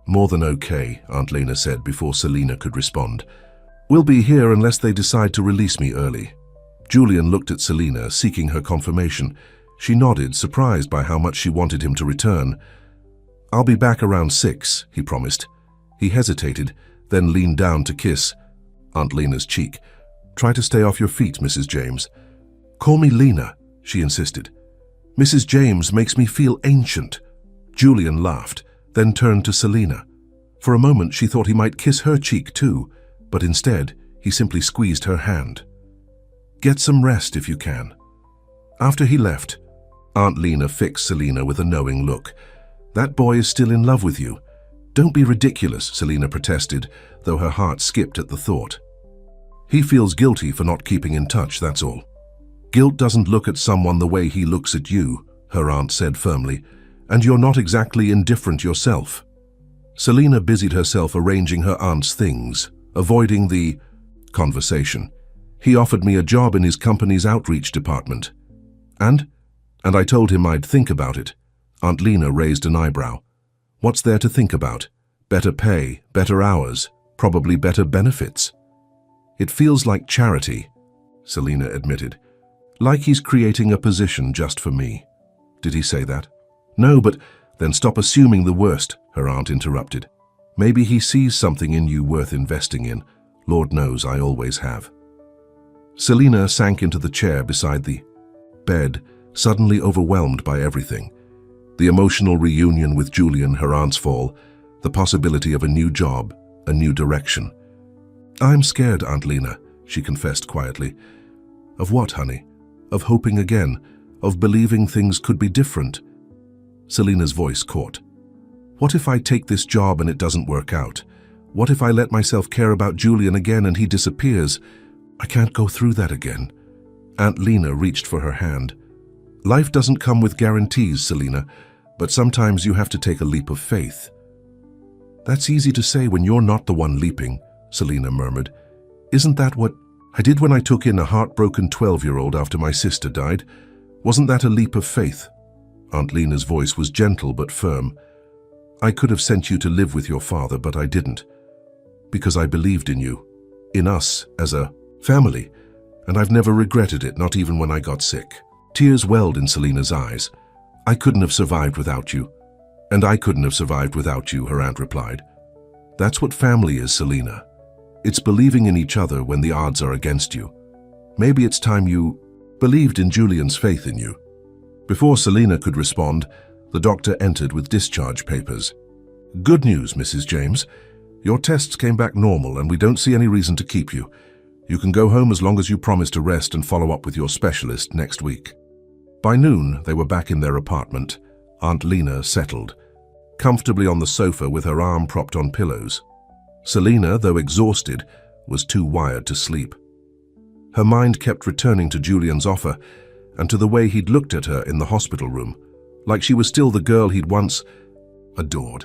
More than okay, Aunt Lena said before Selina could respond. We'll be here unless they decide to release me early. Julian looked at Selina, seeking her confirmation. She nodded, surprised by how much she wanted him to return. I'll be back around 6, he promised. He hesitated, then leaned down to kiss Aunt Lena's cheek. Try to stay off your feet, Mrs. James. Call me Lena, she insisted. Mrs. James makes me feel ancient. Julian laughed, then turned to Selina. For a moment she thought he might kiss her cheek too, but instead he simply squeezed her hand. Get some rest if you can. After he left, Aunt Lena fixed Selina with a knowing look. That boy is still in love with you. Don't be ridiculous, Selina protested, though her heart skipped at the thought. He feels guilty for not keeping in touch, that's all. Guilt doesn't look at someone the way he looks at you, her aunt said firmly, and you're not exactly indifferent yourself. Selina busied herself arranging her aunt's things, avoiding the conversation. He offered me a job in his company's outreach department. And I told him I'd think about it. Aunt Lena raised an eyebrow. What's there to think about? Better pay, better hours, probably better benefits. It feels like charity, Selina admitted. Like he's creating a position just for me. Did he say that? No, but then stop assuming the worst, her aunt interrupted. Maybe he sees something in you worth investing in. Lord knows I always have. Selina sank into the chair beside the bed, suddenly overwhelmed by everything. The emotional reunion with Julian, her aunt's fall, the possibility of a new job, a new direction. I'm scared, Aunt Lena, she confessed quietly. Of what, honey? Of hoping again, of believing things could be different. Selina's voice caught. What if I take this job and it doesn't work out? What if I let myself care about Julian again and he disappears? I can't go through that again. Aunt Lena reached for her hand. Life doesn't come with guarantees, Selina, but sometimes you have to take a leap of faith. That's easy to say when you're not the one leaping, Selina murmured. Isn't that what I did when I took in a heartbroken 12-year-old after my sister died? Wasn't that a leap of faith? Aunt Lena's voice was gentle but firm. I could have sent you to live with your father, but I didn't. Because I believed in you, in us as a family, and I've never regretted it, not even when I got sick. Tears welled in Selina's eyes. I couldn't have survived without you. And I couldn't have survived without you, her aunt replied. That's what family is, Selina. It's believing in each other when the odds are against you. Maybe it's time you believed in Julian's faith in you. Before Selina could respond, the doctor entered with discharge papers. Good news, Mrs. James. Your tests came back normal and we don't see any reason to keep you. You can go home as long as you promise to rest and follow up with your specialist next week. By noon, they were back in their apartment. Aunt Lena settled, comfortably on the sofa with her arm propped on pillows. Selina, though exhausted, was too wired to sleep. Her mind kept returning to Julian's offer and to the way he'd looked at her in the hospital room, like she was still the girl he'd once adored.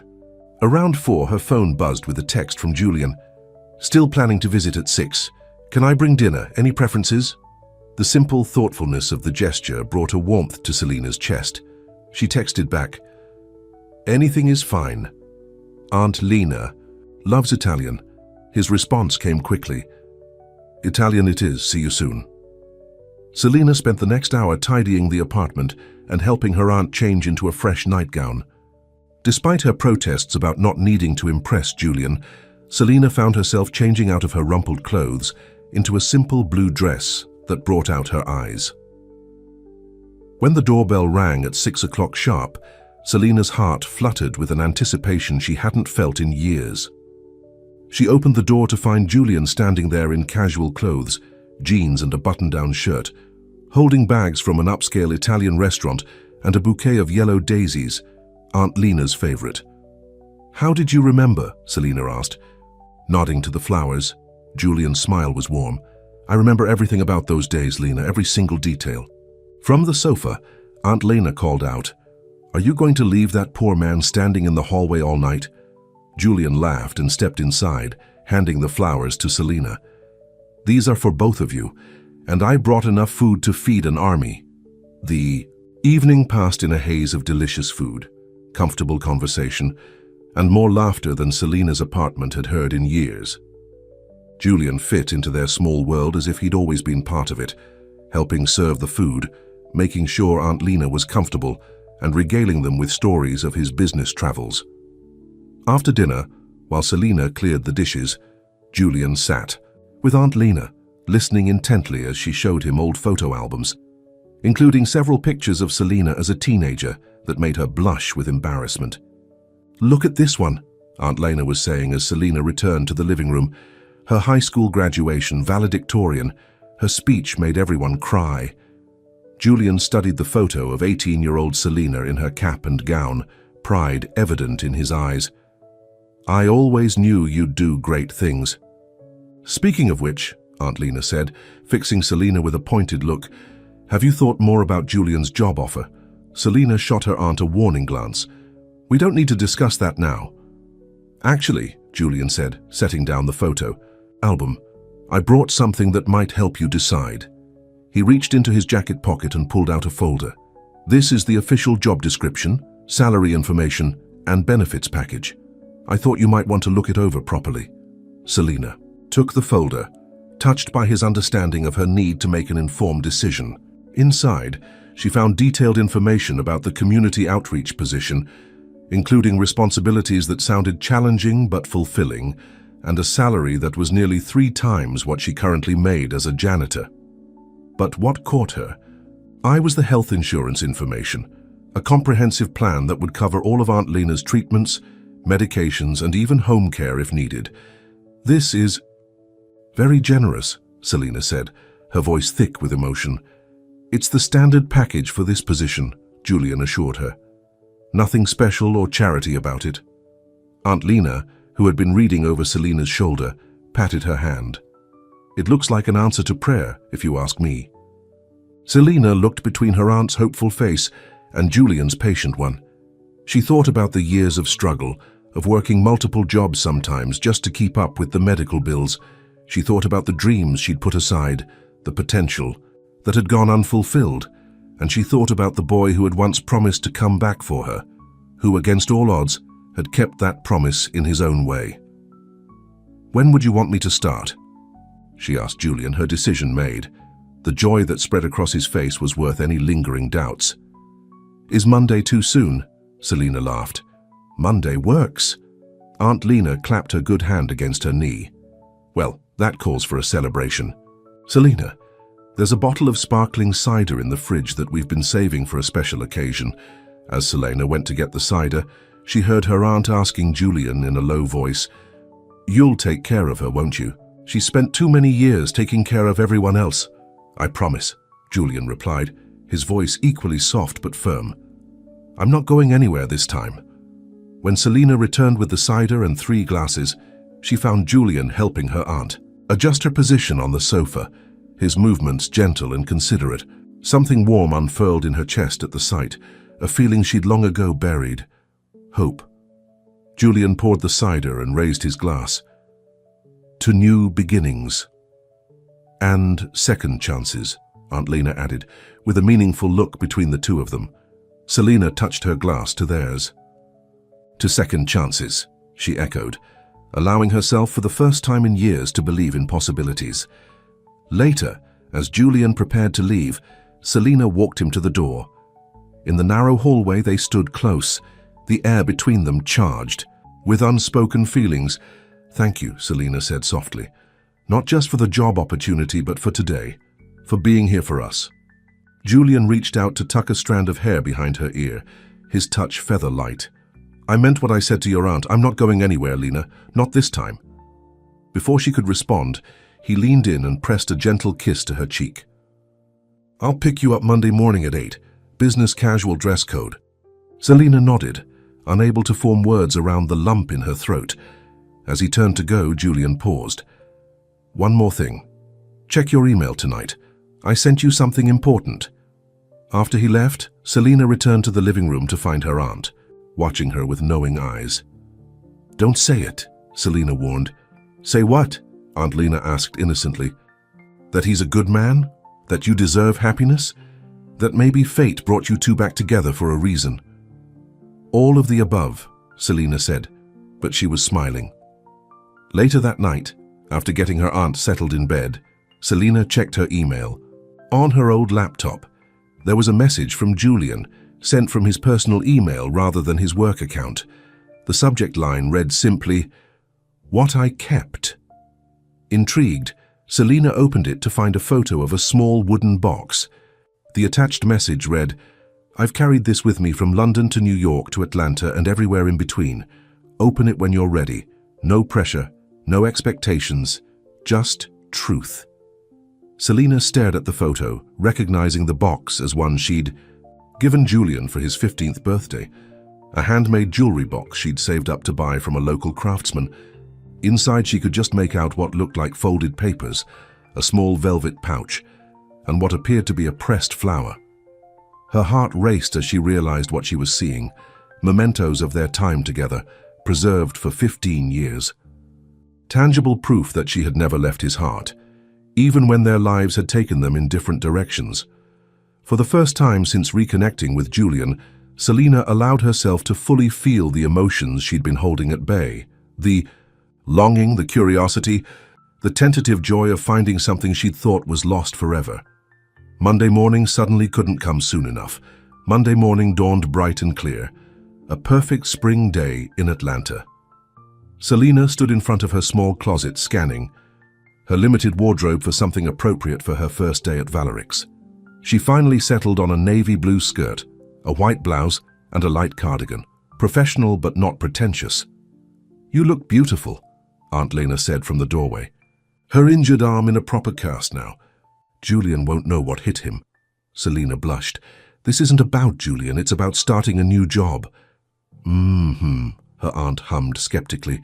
Around 4, her phone buzzed with a text from Julian. Still planning to visit at 6. Can I bring dinner? Any preferences? The simple thoughtfulness of the gesture brought a warmth to Selina's chest. She texted back, Anything is fine. Aunt Lena loves Italian. His response came quickly. Italian it is, see you soon. Selina spent the next hour tidying the apartment and helping her aunt change into a fresh nightgown. Despite her protests about not needing to impress Julian, Selina found herself changing out of her rumpled clothes into a simple blue dress that brought out her eyes. When the doorbell rang at 6 o'clock sharp, Selina's heart fluttered with an anticipation she hadn't felt in years. She opened the door to find Julian standing there in casual clothes, jeans and a button-down shirt, holding bags from an upscale Italian restaurant and a bouquet of yellow daisies, Aunt Lena's favorite. How did you remember? Selina asked. Nodding to the flowers, Julian's smile was warm. I remember everything about those days, Lena, every single detail. From the sofa, Aunt Lena called out, Are you going to leave that poor man standing in the hallway all night? Julian laughed and stepped inside, handing the flowers to Selina. These are for both of you, and I brought enough food to feed an army." The evening passed in a haze of delicious food, comfortable conversation, and more laughter than Selina's apartment had heard in years. Julian fit into their small world as if he'd always been part of it, helping serve the food, making sure Aunt Lena was comfortable, and regaling them with stories of his business travels. After dinner, while Selina cleared the dishes, Julian sat, with Aunt Lena, listening intently as she showed him old photo albums, including several pictures of Selina as a teenager that made her blush with embarrassment. "Look at this one," Aunt Lena was saying as Selina returned to the living room. Her high school graduation, valedictorian, her speech made everyone cry. Julian studied the photo of 18-year-old Selina in her cap and gown, pride evident in his eyes. "I always knew you'd do great things." "Speaking of which," Aunt Lena said, fixing Selina with a pointed look, "have you thought more about Julian's job offer?" Selina shot her aunt a warning glance. "We don't need to discuss that now." "Actually," Julian said, setting down the photo album, "I brought something that might help you decide." He reached into his jacket pocket and pulled out a folder. "This is the official job description, salary information, and benefits package. I thought you might want to look it over properly." Selina took the folder, touched by his understanding of her need to make an informed decision. Inside, she found detailed information about the community outreach position, including responsibilities that sounded challenging but fulfilling, and a salary that was nearly 3 times what she currently made as a janitor. But what caught her? I was the health insurance information, a comprehensive plan that would cover all of Aunt Lena's treatments, medications, and even home care if needed. "This is very generous," Selina said, her voice thick with emotion. "It's the standard package for this position," Julian assured her. "Nothing special or charity about it." Aunt Lena, who had been reading over Selina's shoulder, patted her hand. "It looks like an answer to prayer, if you ask me." Selina looked between her aunt's hopeful face and Julian's patient one. She thought about the years of struggle, of working multiple jobs sometimes just to keep up with the medical bills. She thought about the dreams she'd put aside, the potential that had gone unfulfilled, and she thought about the boy who had once promised to come back for her, who, against all odds, had kept that promise in his own way. "When would you want me to start?" she asked Julian, her decision made. The joy that spread across his face was worth any lingering doubts. "Is Monday too soon?" Selina laughed. "Monday works." Aunt Lena clapped her good hand against her knee. "Well, that calls for a celebration. Selina, there's a bottle of sparkling cider in the fridge that we've been saving for a special occasion." As Selina went to get the cider, she heard her aunt asking Julian in a low voice, "You'll take care of her, won't you? She spent too many years taking care of everyone else." "I promise," Julian replied, his voice equally soft but firm. "I'm not going anywhere this time." When Selina returned with the cider and 3 glasses, she found Julian helping her aunt adjust her position on the sofa, his movements gentle and considerate. Something warm unfurled in her chest at the sight, a feeling she'd long ago buried. Hope. Julian poured the cider and raised his glass. "To new beginnings. And second chances," Aunt Lena added, with a meaningful look between the two of them. Selina touched her glass to theirs. "To second chances," she echoed, allowing herself for the first time in years to believe in possibilities. Later, as Julian prepared to leave, Selina walked him to the door. In the narrow hallway they stood close, the air between them charged with unspoken feelings. "Thank you," Selina said softly. "Not just for the job opportunity, but for today, for being here for us." Julian reached out to tuck a strand of hair behind her ear, his touch feather-light. "I meant what I said to your aunt. I'm not going anywhere, Lena. Not this time." Before she could respond, he leaned in and pressed a gentle kiss to her cheek. "I'll pick you up Monday morning at 8. Business casual dress code." Selina nodded, unable to form words around the lump in her throat. As he turned to go, Julian paused. "One more thing. Check your email tonight. I sent you something important." After he left, Selina returned to the living room to find her aunt, watching her with knowing eyes. "Don't say it," Selina warned. "Say what?" Aunt Lena asked innocently. That he's a good man? That you deserve happiness? That maybe fate brought you two back together for a reason? All of the above, Selina said, but she was smiling. Later that night, after getting her aunt settled in bed, Selina checked her email. On her old laptop, there was a message from Julian, sent from his personal email rather than his work account. The subject line read simply, "What I kept." Intrigued, Selina opened it to find a photo of a small wooden box. The attached message read, "I've carried this with me from London to New York to Atlanta and everywhere in between. Open it when you're ready. No pressure, no expectations, just truth." Selina stared at the photo, recognizing the box as one she'd given Julian for his 15th birthday, a handmade jewelry box she'd saved up to buy from a local craftsman. Inside she could just make out what looked like folded papers, a small velvet pouch, and what appeared to be a pressed flower. Her heart raced as she realized what she was seeing, mementos of their time together, preserved for 15 years. Tangible proof that she had never left his heart, even when their lives had taken them in different directions. For the first time since reconnecting with Julian, Selina allowed herself to fully feel the emotions she'd been holding at bay. The longing, the curiosity, the tentative joy of finding something she'd thought was lost forever. Monday morning suddenly couldn't come soon enough. Monday morning dawned bright and clear, a perfect spring day in Atlanta. Selina stood in front of her small closet scanning, her limited wardrobe for something appropriate for her first day at Valerix. She finally settled on a navy blue skirt, a white blouse, and a light cardigan. Professional but not pretentious. "You look beautiful," Aunt Lena said from the doorway. Her injured arm in a proper cast now. "Julian won't know what hit him." Selina blushed. "This isn't about Julian, it's about starting a new job." Her aunt hummed skeptically.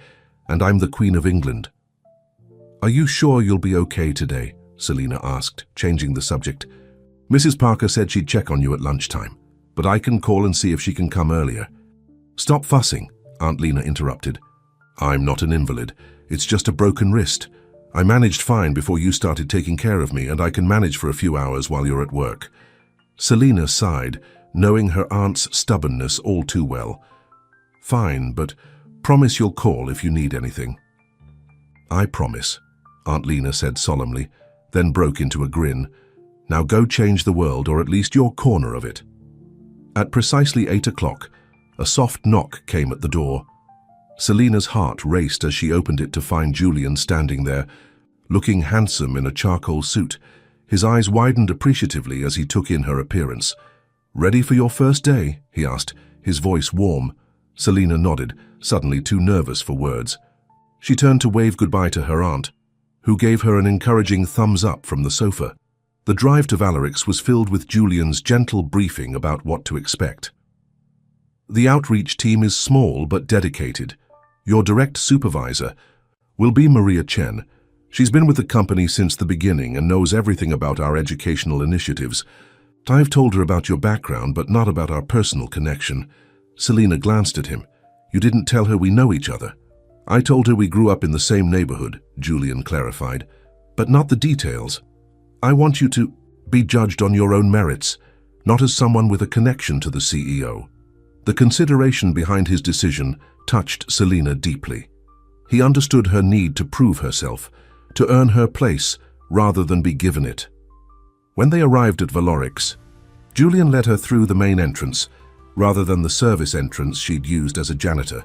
"And I'm the Queen of England." "Are you sure you'll be okay today?" Selina asked, changing the subject. "Mrs. Parker said she'd check on you at lunchtime, but I can call and see if she can come earlier." "Stop fussing," Aunt Lena interrupted. "I'm not an invalid. It's just a broken wrist. I managed fine before you started taking care of me, and I can manage for a few hours while you're at work." Selina sighed, knowing her aunt's stubbornness all too well. "Fine, but promise you'll call if you need anything." "I promise," Aunt Lena said solemnly, then broke into a grin. "Now go change the world, or at least your corner of it." At precisely 8 o'clock, a soft knock came at the door. Selina's heart raced as she opened it to find Julian standing there, looking handsome in a charcoal suit. His eyes widened appreciatively as he took in her appearance. "Ready for your first day?" he asked, his voice warm. Selina nodded, suddenly too nervous for words. She turned to wave goodbye to her aunt, who gave her an encouraging thumbs up from the sofa. The drive to Valerix was filled with Julian's gentle briefing about what to expect. "The outreach team is small but dedicated. Your direct supervisor will be Maria Chen. She's been with the company since the beginning and knows everything about our educational initiatives. I've told her about your background, but not about our personal connection." Selina glanced at him. "You didn't tell her we know each other." "I told her we grew up in the same neighborhood," Julian clarified, "but not the details. I want you to be judged on your own merits, not as someone with a connection to the CEO." The consideration behind his decision touched Selina deeply. He understood her need to prove herself, to earn her place rather than be given it. When they arrived at Valerix, Julian led her through the main entrance, rather than the service entrance she'd used as a janitor.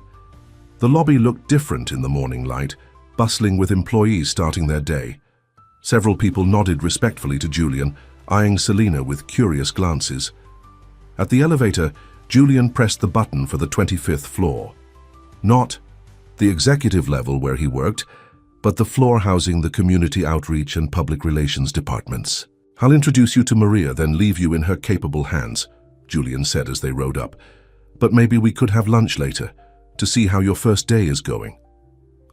The lobby looked different in the morning light, bustling with employees starting their day. Several people nodded respectfully to Julian, eyeing Selina with curious glances. At the elevator, Julian pressed the button for the 25th floor. Not the executive level where he worked, but the floor housing the community outreach and public relations departments. "I'll introduce you to Maria, then leave you in her capable hands," Julian said as they rode up. "But maybe we could have lunch later, to see how your first day is going."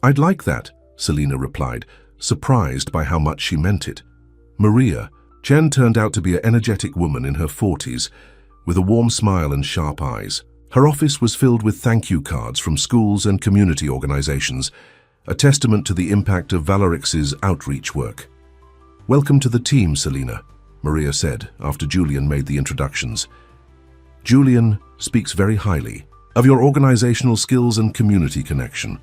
"I'd like that," Selina replied, surprised by how much she meant it. Maria Chen turned out to be an energetic woman in her 40s, with a warm smile and sharp eyes. Her office was filled with thank you cards from schools and community organizations, a testament to the impact of Valerix's outreach work. "Welcome to the team, Selina," Maria said after Julian made the introductions. "Julian speaks very highly of your organizational skills and community connection.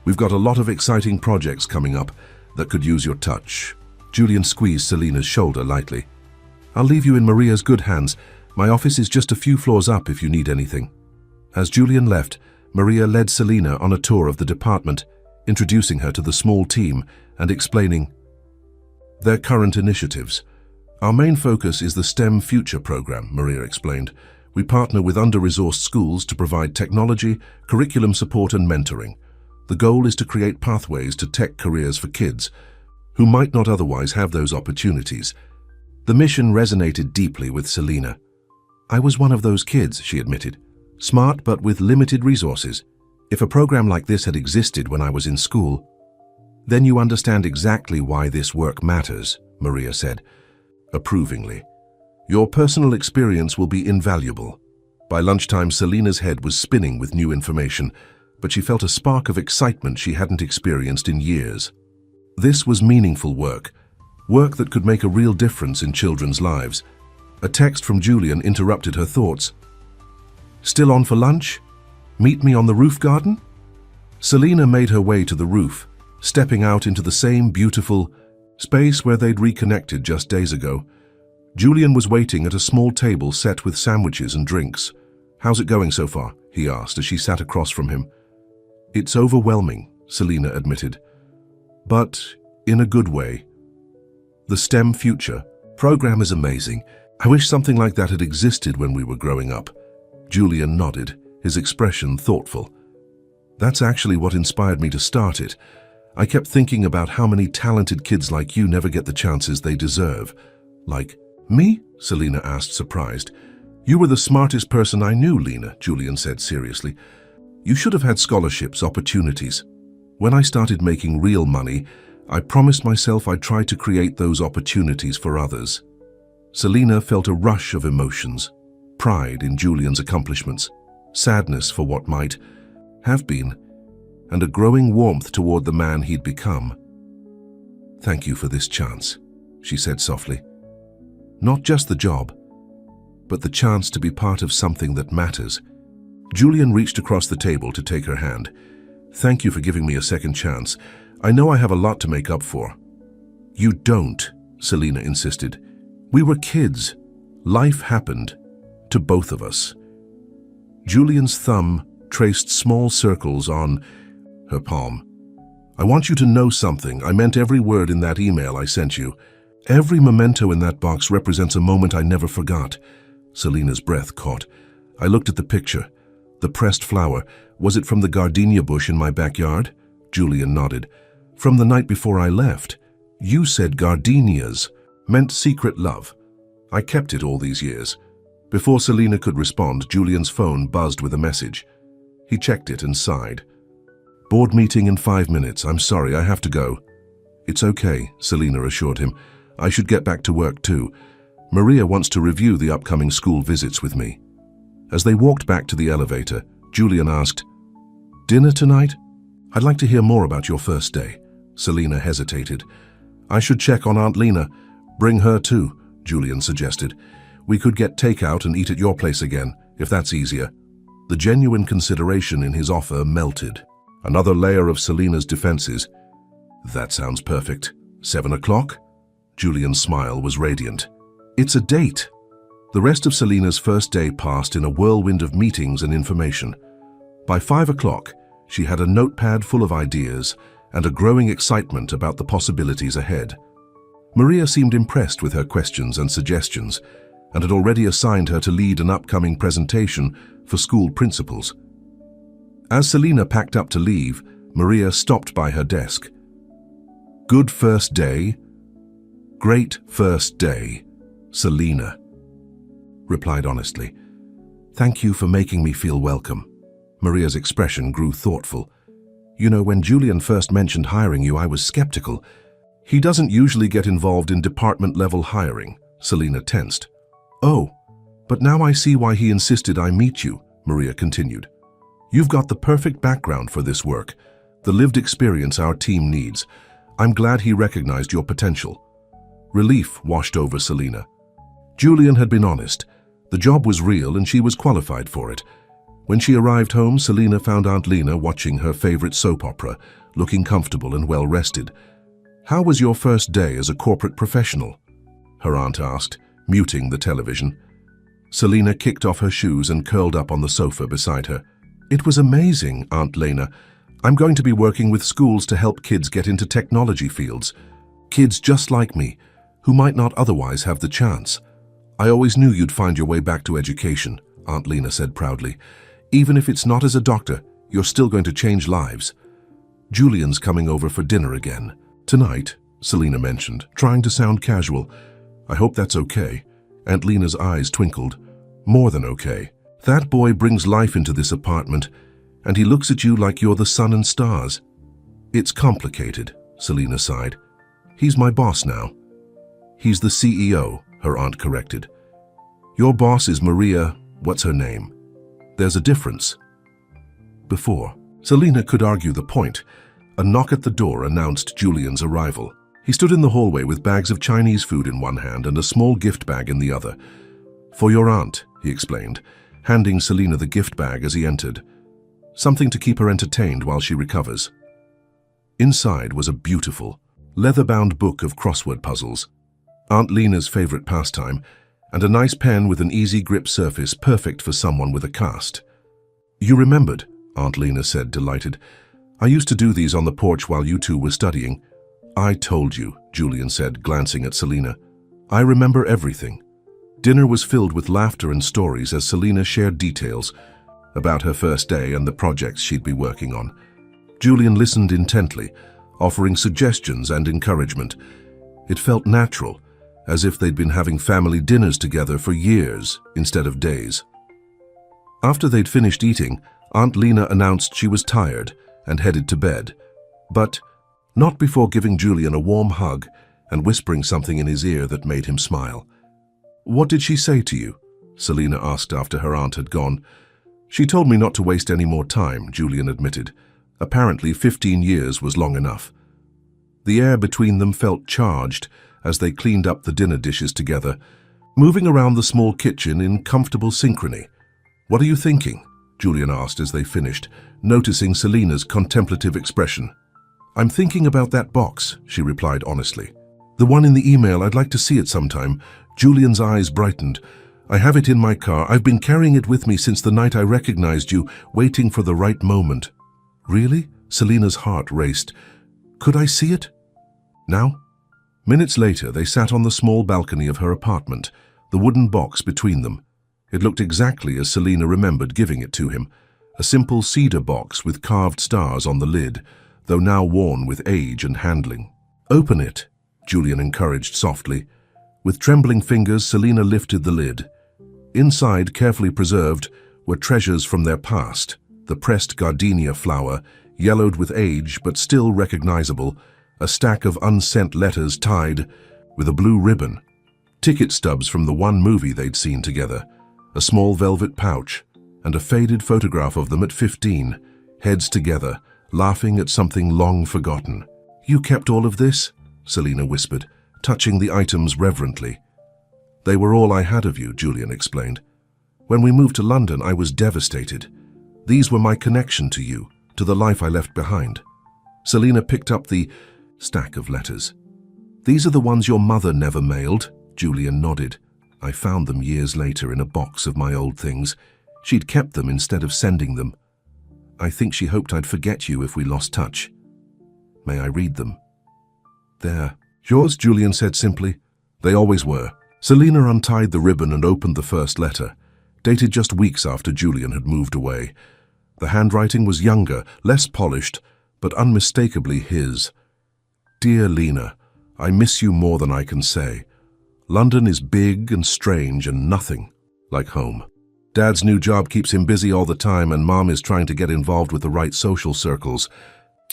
We've got a lot of exciting projects coming up that could use your touch." Julian squeezed Selina's shoulder lightly. "I'll leave you in Maria's good hands. My office is just a few floors up if you need anything." As Julian left, Maria led Selina on a tour of the department, introducing her to the small team and explaining their current initiatives. "Our main focus is the STEM Future program," Maria explained. "We partner with under-resourced schools to provide technology, curriculum support and mentoring. The goal is to create pathways to tech careers for kids who might not otherwise have those opportunities." The mission resonated deeply with Selina. "I was one of those kids," she admitted. "Smart but with limited resources. If a program like this had existed when I was in school..." "Then you understand exactly why this work matters," Maria said, approvingly. "Your personal experience will be invaluable." By lunchtime, Selina's head was spinning with new information, but she felt a spark of excitement she hadn't experienced in years. This was meaningful work that could make a real difference in children's lives. A text from Julian interrupted her thoughts. "Still on for lunch? Meet me on the roof garden?" Selina made her way to the roof, stepping out into the same beautiful space where they'd reconnected just days ago. Julian was waiting at a small table set with sandwiches and drinks. "How's it going so far?" he asked as she sat across from him. "It's overwhelming," Selina admitted. "But in a good way. The STEM Future program is amazing. I wish something like that had existed when we were growing up." Julian nodded, his expression thoughtful. "That's actually what inspired me to start it. I kept thinking about how many talented kids like you never get the chances they deserve." "Like me?" Selina asked, surprised. "You were the smartest person I knew, Lena," Julian said seriously. "You should have had scholarships, opportunities. When I started making real money, I promised myself I'd try to create those opportunities for others." Selina felt a rush of emotions: pride in Julian's accomplishments, sadness for what might have been, and a growing warmth toward the man he'd become. "Thank you for this chance," she said softly. "Not just the job, but the chance to be part of something that matters." Julian reached across the table to take her hand. "Thank you for giving me a second chance. I know I have a lot to make up for." "You don't," Selina insisted. "We were kids. Life happened. To both of us." Julian's thumb traced small circles on her palm. "I want you to know something. I meant every word in that email I sent you. Every memento in that box represents a moment I never forgot." Selina's breath caught. I looked at the picture. The pressed flower. "Was it from the gardenia bush in my backyard?" Julian nodded. "From the night before I left. You said gardenias meant secret love. I kept it all these years." Before Selina could respond, Julian's phone buzzed with a message. He checked it and sighed. "Board meeting in 5 minutes. I'm sorry, I have to go." "It's okay," Selina assured him. "I should get back to work too. Maria wants to review the upcoming school visits with me." As they walked back to the elevator, Julian asked, "Dinner tonight? I'd like to hear more about your first day." Selina hesitated. "I should check on Aunt Lena. Bring her too," Julian suggested. "We could get takeout and eat at your place again, if that's easier." The genuine consideration in his offer melted. Another layer of Selina's defenses. "That sounds perfect. 7 o'clock?" Julian's smile was radiant. "It's a date." The rest of Selina's first day passed in a whirlwind of meetings and information. By 5 o'clock, she had a notepad full of ideas and a growing excitement about the possibilities ahead. Maria seemed impressed with her questions and suggestions, and had already assigned her to lead an upcoming presentation for school principals. As Selina packed up to leave, Maria stopped by her desk. "Good first day?" "Great first day, Selina," replied honestly. "Thank you for making me feel welcome." Maria's expression grew thoughtful. "You know, when Julian first mentioned hiring you, I was skeptical. He doesn't usually get involved in department-level hiring." Selina tensed. "Oh, but now I see why he insisted I meet you," Maria continued. "You've got the perfect background for this work, the lived experience our team needs. I'm glad he recognized your potential." Relief washed over Selina. Julian had been honest. The job was real and she was qualified for it. When she arrived home, Selina found Aunt Lena watching her favorite soap opera, looking comfortable and well-rested. "How was your first day as a corporate professional?" her aunt asked, muting the television. Selina kicked off her shoes and curled up on the sofa beside her. "It was amazing, Aunt Lena. I'm going to be working with schools to help kids get into technology fields. Kids just like me, who might not otherwise have the chance. I always knew you'd find your way back to education," Aunt Lena said proudly. "Even if it's not as a doctor, you're still going to change lives." "Julian's coming over for dinner again. Tonight," Selina mentioned, trying to sound casual. "I hope that's okay." Aunt Lena's eyes twinkled. "More than okay. That boy brings life into this apartment, and he looks at you like you're the sun and stars." "It's complicated," Selina sighed. "He's my boss now." "He's the CEO," her aunt corrected. "Your boss is Maria, what's her name? There's a difference." Before Selina could argue the point, a knock at the door announced Julian's arrival. He stood in the hallway with bags of Chinese food in one hand and a small gift bag in the other. "For your aunt," he explained, handing Selina the gift bag as he entered. "Something to keep her entertained while she recovers." Inside was a beautiful, leather-bound book of crossword puzzles, Aunt Lena's favorite pastime, and a nice pen with an easy grip surface perfect for someone with a cast. "You remembered," Aunt Lena said, delighted. "I used to do these on the porch while you two were studying." "I told you," Julian said, glancing at Selina. "I remember everything." Dinner was filled with laughter and stories as Selina shared details about her first day and the projects she'd be working on. Julian listened intently, offering suggestions and encouragement. It felt natural, as if they'd been having family dinners together for years instead of days. After they'd finished eating, Aunt Lena announced she was tired and headed to bed, but not before giving Julian a warm hug and whispering something in his ear that made him smile. "What did she say to you?" Selina asked after her aunt had gone. "She told me not to waste any more time," Julian admitted. Apparently 15 years was long enough. The air between them felt charged as they cleaned up the dinner dishes together, moving around the small kitchen in comfortable synchrony. "What are you thinking?" Julian asked as they finished, noticing Selina's contemplative expression. "I'm thinking about that box," she replied honestly. "The one in the email. I'd like to see it sometime." Julian's eyes brightened. "I have it in my car. I've been carrying it with me since the night I recognized you, waiting for the right moment." "Really?" Selina's heart raced. "Could I see it? Now?" Minutes later, they sat on the small balcony of her apartment, the wooden box between them. It looked exactly as Selina remembered giving it to him, a simple cedar box with carved stars on the lid, though now worn with age and handling. "Open it," Julian encouraged softly. With trembling fingers, Selina lifted the lid. Inside, carefully preserved, were treasures from their past: the pressed gardenia flower, yellowed with age but still recognizable, a stack of unsent letters tied with a blue ribbon, ticket stubs from the one movie they'd seen together, a small velvet pouch, and a faded photograph of them at 15, heads together, laughing at something long forgotten. "You kept all of this?" Selina whispered, touching the items reverently. "They were all I had of you," Julian explained. "When we moved to London, I was devastated. These were my connection to you, to the life I left behind." Selina picked up the stack of letters. "These are the ones your mother never mailed," Julian nodded. "I found them years later in a box of my old things. She'd kept them instead of sending them. I think she hoped I'd forget you if we lost touch. May I read them?" "There." "Yours," Julian said simply. They always were. Selina untied the ribbon and opened the first letter, dated just weeks after Julian had moved away. The handwriting was younger, less polished, but unmistakably his. "Dear Lena, I miss you more than I can say. London is big and strange and nothing like home. Dad's new job keeps him busy all the time, and Mom is trying to get involved with the right social circles.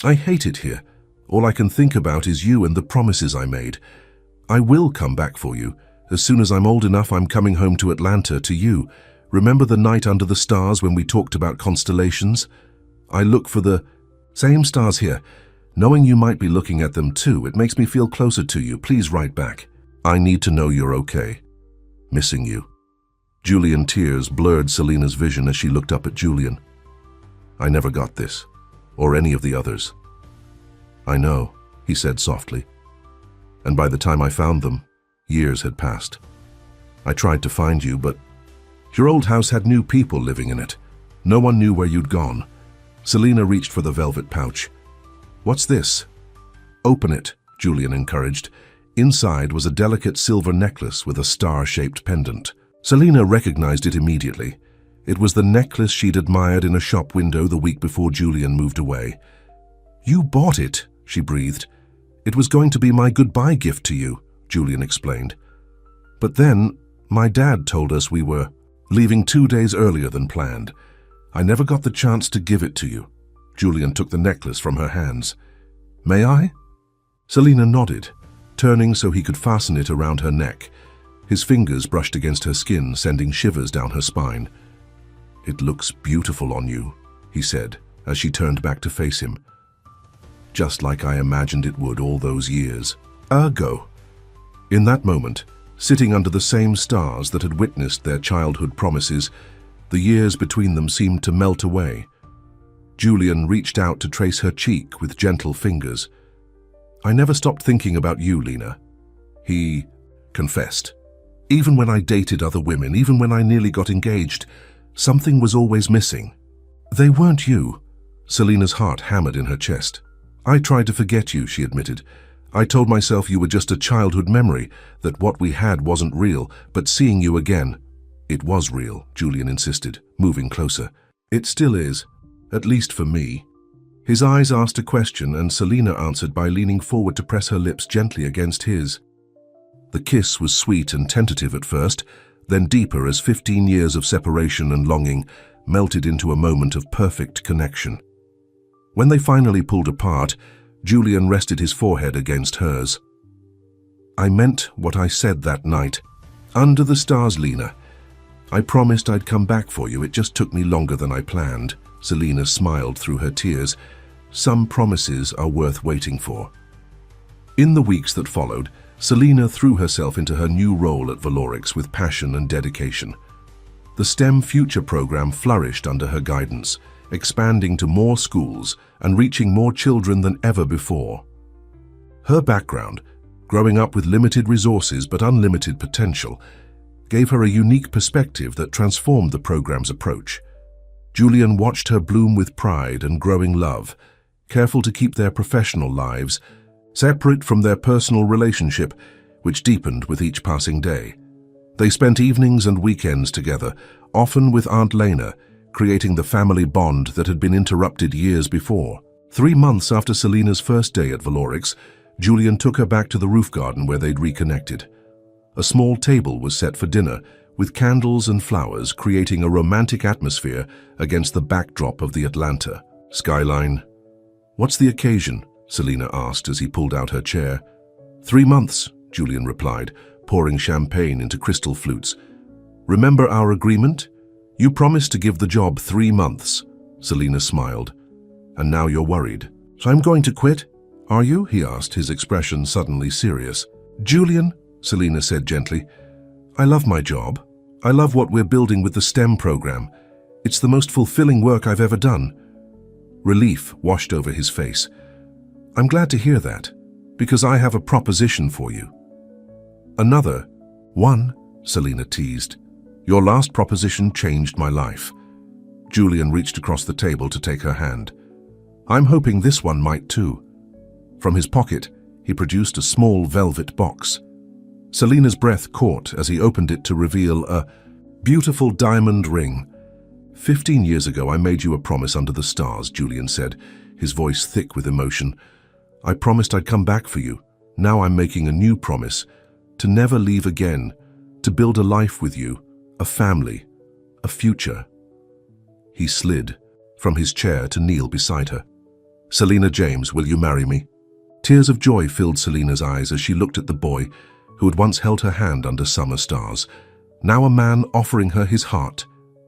I hate it here. All I can think about is you and the promises I made. I will come back for you. As soon as I'm old enough, I'm coming home to Atlanta, to you. Remember the night under the stars when we talked about constellations? I look for the same stars here. Knowing you might be looking at them too, it makes me feel closer to you. Please write back." I need to know you're okay. Missing you. Julian tears blurred Selina's vision as she looked up at Julian. I never got this, or any of the others. I know, he said softly. And by the time I found them, years had passed. I tried to find you, but your old house had new people living in it. No one knew where you'd gone. Selina reached for the velvet pouch. What's this? Open it, Julian encouraged. Inside was a delicate silver necklace with a star-shaped pendant. Selina recognized it immediately. It was the necklace she'd admired in a shop window the week before Julian moved away. You bought it, she breathed. It was going to be my goodbye gift to you, Julian explained. But then, my dad told us we were leaving 2 days earlier than planned. I never got the chance to give it to you. Julian took the necklace from her hands. May I? Selina nodded, turning so he could fasten it around her neck. His fingers brushed against her skin, sending shivers down her spine. It looks beautiful on you, he said, as she turned back to face him. Just like I imagined it would all those years. Ergo. In that moment, sitting under the same stars that had witnessed their childhood promises, the years between them seemed to melt away. Julian reached out to trace her cheek with gentle fingers. I never stopped thinking about you, Lena. He confessed. Even when I dated other women, even when I nearly got engaged, something was always missing. They weren't you. Selina's heart hammered in her chest. I tried to forget you, she admitted. I told myself you were just a childhood memory, that what we had wasn't real, but seeing you again, it was real, Julian insisted, moving closer. It still is, at least for me. His eyes asked a question, and Selina answered by leaning forward to press her lips gently against his. The kiss was sweet and tentative at first, then deeper as 15 years of separation and longing melted into a moment of perfect connection. When they finally pulled apart, Julian rested his forehead against hers. I meant what I said that night. Under the stars, Lena. I promised I'd come back for you. It just took me longer than I planned. Selina smiled through her tears. Some promises are worth waiting for. In the weeks that followed, Selina threw herself into her new role at Valorix with passion and dedication. The STEM Future program flourished under her guidance, expanding to more schools and reaching more children than ever before. Her background, growing up with limited resources but unlimited potential, gave her a unique perspective that transformed the program's approach. Julian watched her bloom with pride and growing love, careful to keep their professional lives separate from their personal relationship, which deepened with each passing day. They spent evenings and weekends together, often with Aunt Lena, creating the family bond that had been interrupted years before. 3 months after Selina's first day at Valorix, Julian took her back to the roof garden where they'd reconnected. A small table was set for dinner, with candles and flowers creating a romantic atmosphere against the backdrop of the Atlanta skyline. What's the occasion? Selina asked as he pulled out her chair. 3 months, Julian replied, pouring champagne into crystal flutes. Remember our agreement? You promised to give the job 3 months. Selina smiled. And now you're worried. So I'm going to quit? Are you? He asked, his expression suddenly serious. Julian, Selina said gently, I love my job. I love what we're building with the STEM program. It's the most fulfilling work I've ever done. Relief washed over his face. I'm glad to hear that, because I have a proposition for you. Another? One? Selina teased. Your last proposition changed my life. Julian reached across the table to take her hand. I'm hoping this one might too. From his pocket, he produced a small velvet box. Selina's breath caught as he opened it to reveal a beautiful diamond ring. 15 years ago, I made you a promise under the stars, Julian said, his voice thick with emotion. I promised I'd come back for you. Now I'm making a new promise, to never leave again, to build a life with you, a family, a future. He slid from his chair to kneel beside her. Selina James, will you marry me? Tears of joy filled Selina's eyes as she looked at the boy who had once held her hand under summer stars, now a man offering her his heart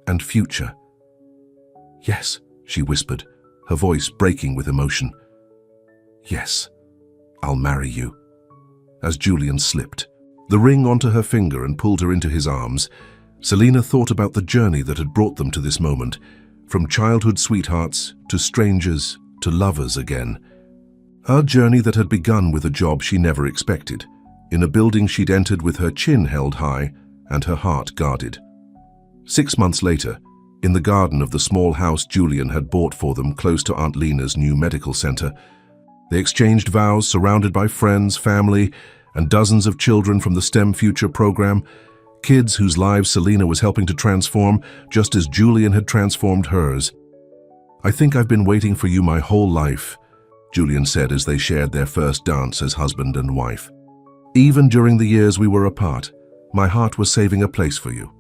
and future. Yes, she whispered, her voice breaking with emotion. Yes, I'll marry you. As Julian slipped the ring onto her finger and pulled her into his arms, Selina thought about the journey that had brought them to this moment, from childhood sweethearts to strangers to lovers again. A journey that had begun with a job she never expected, in a building she'd entered with her chin held high and her heart guarded. 6 months later, in the garden of the small house Julian had bought for them close to Aunt Lena's new medical center, they exchanged vows surrounded by friends, family, and dozens of children from the STEM Future program, kids whose lives Selina was helping to transform just as Julian had transformed hers. "I think I've been waiting for you my whole life," Julian said as they shared their first dance as husband and wife. "Even during the years we were apart, my heart was saving a place for you."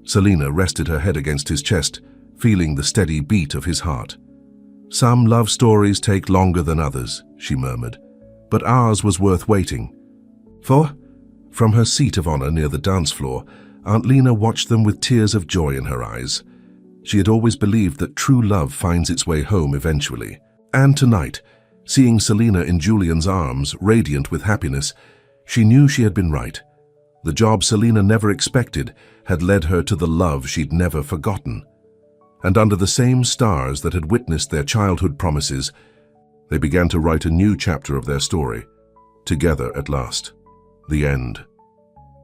Selina rested her head against his chest, feeling the steady beat of his heart. "Some love stories take longer than others," she murmured, "but ours was worth waiting for." From her seat of honor near the dance floor, Aunt Lena watched them with tears of joy in her eyes. She had always believed that true love finds its way home eventually. And tonight, seeing Selina in Julian's arms, radiant with happiness, she knew she had been right. The job Selina never expected had led her to the love she'd never forgotten. And under the same stars that had witnessed their childhood promises, they began to write a new chapter of their story, together at last. The end.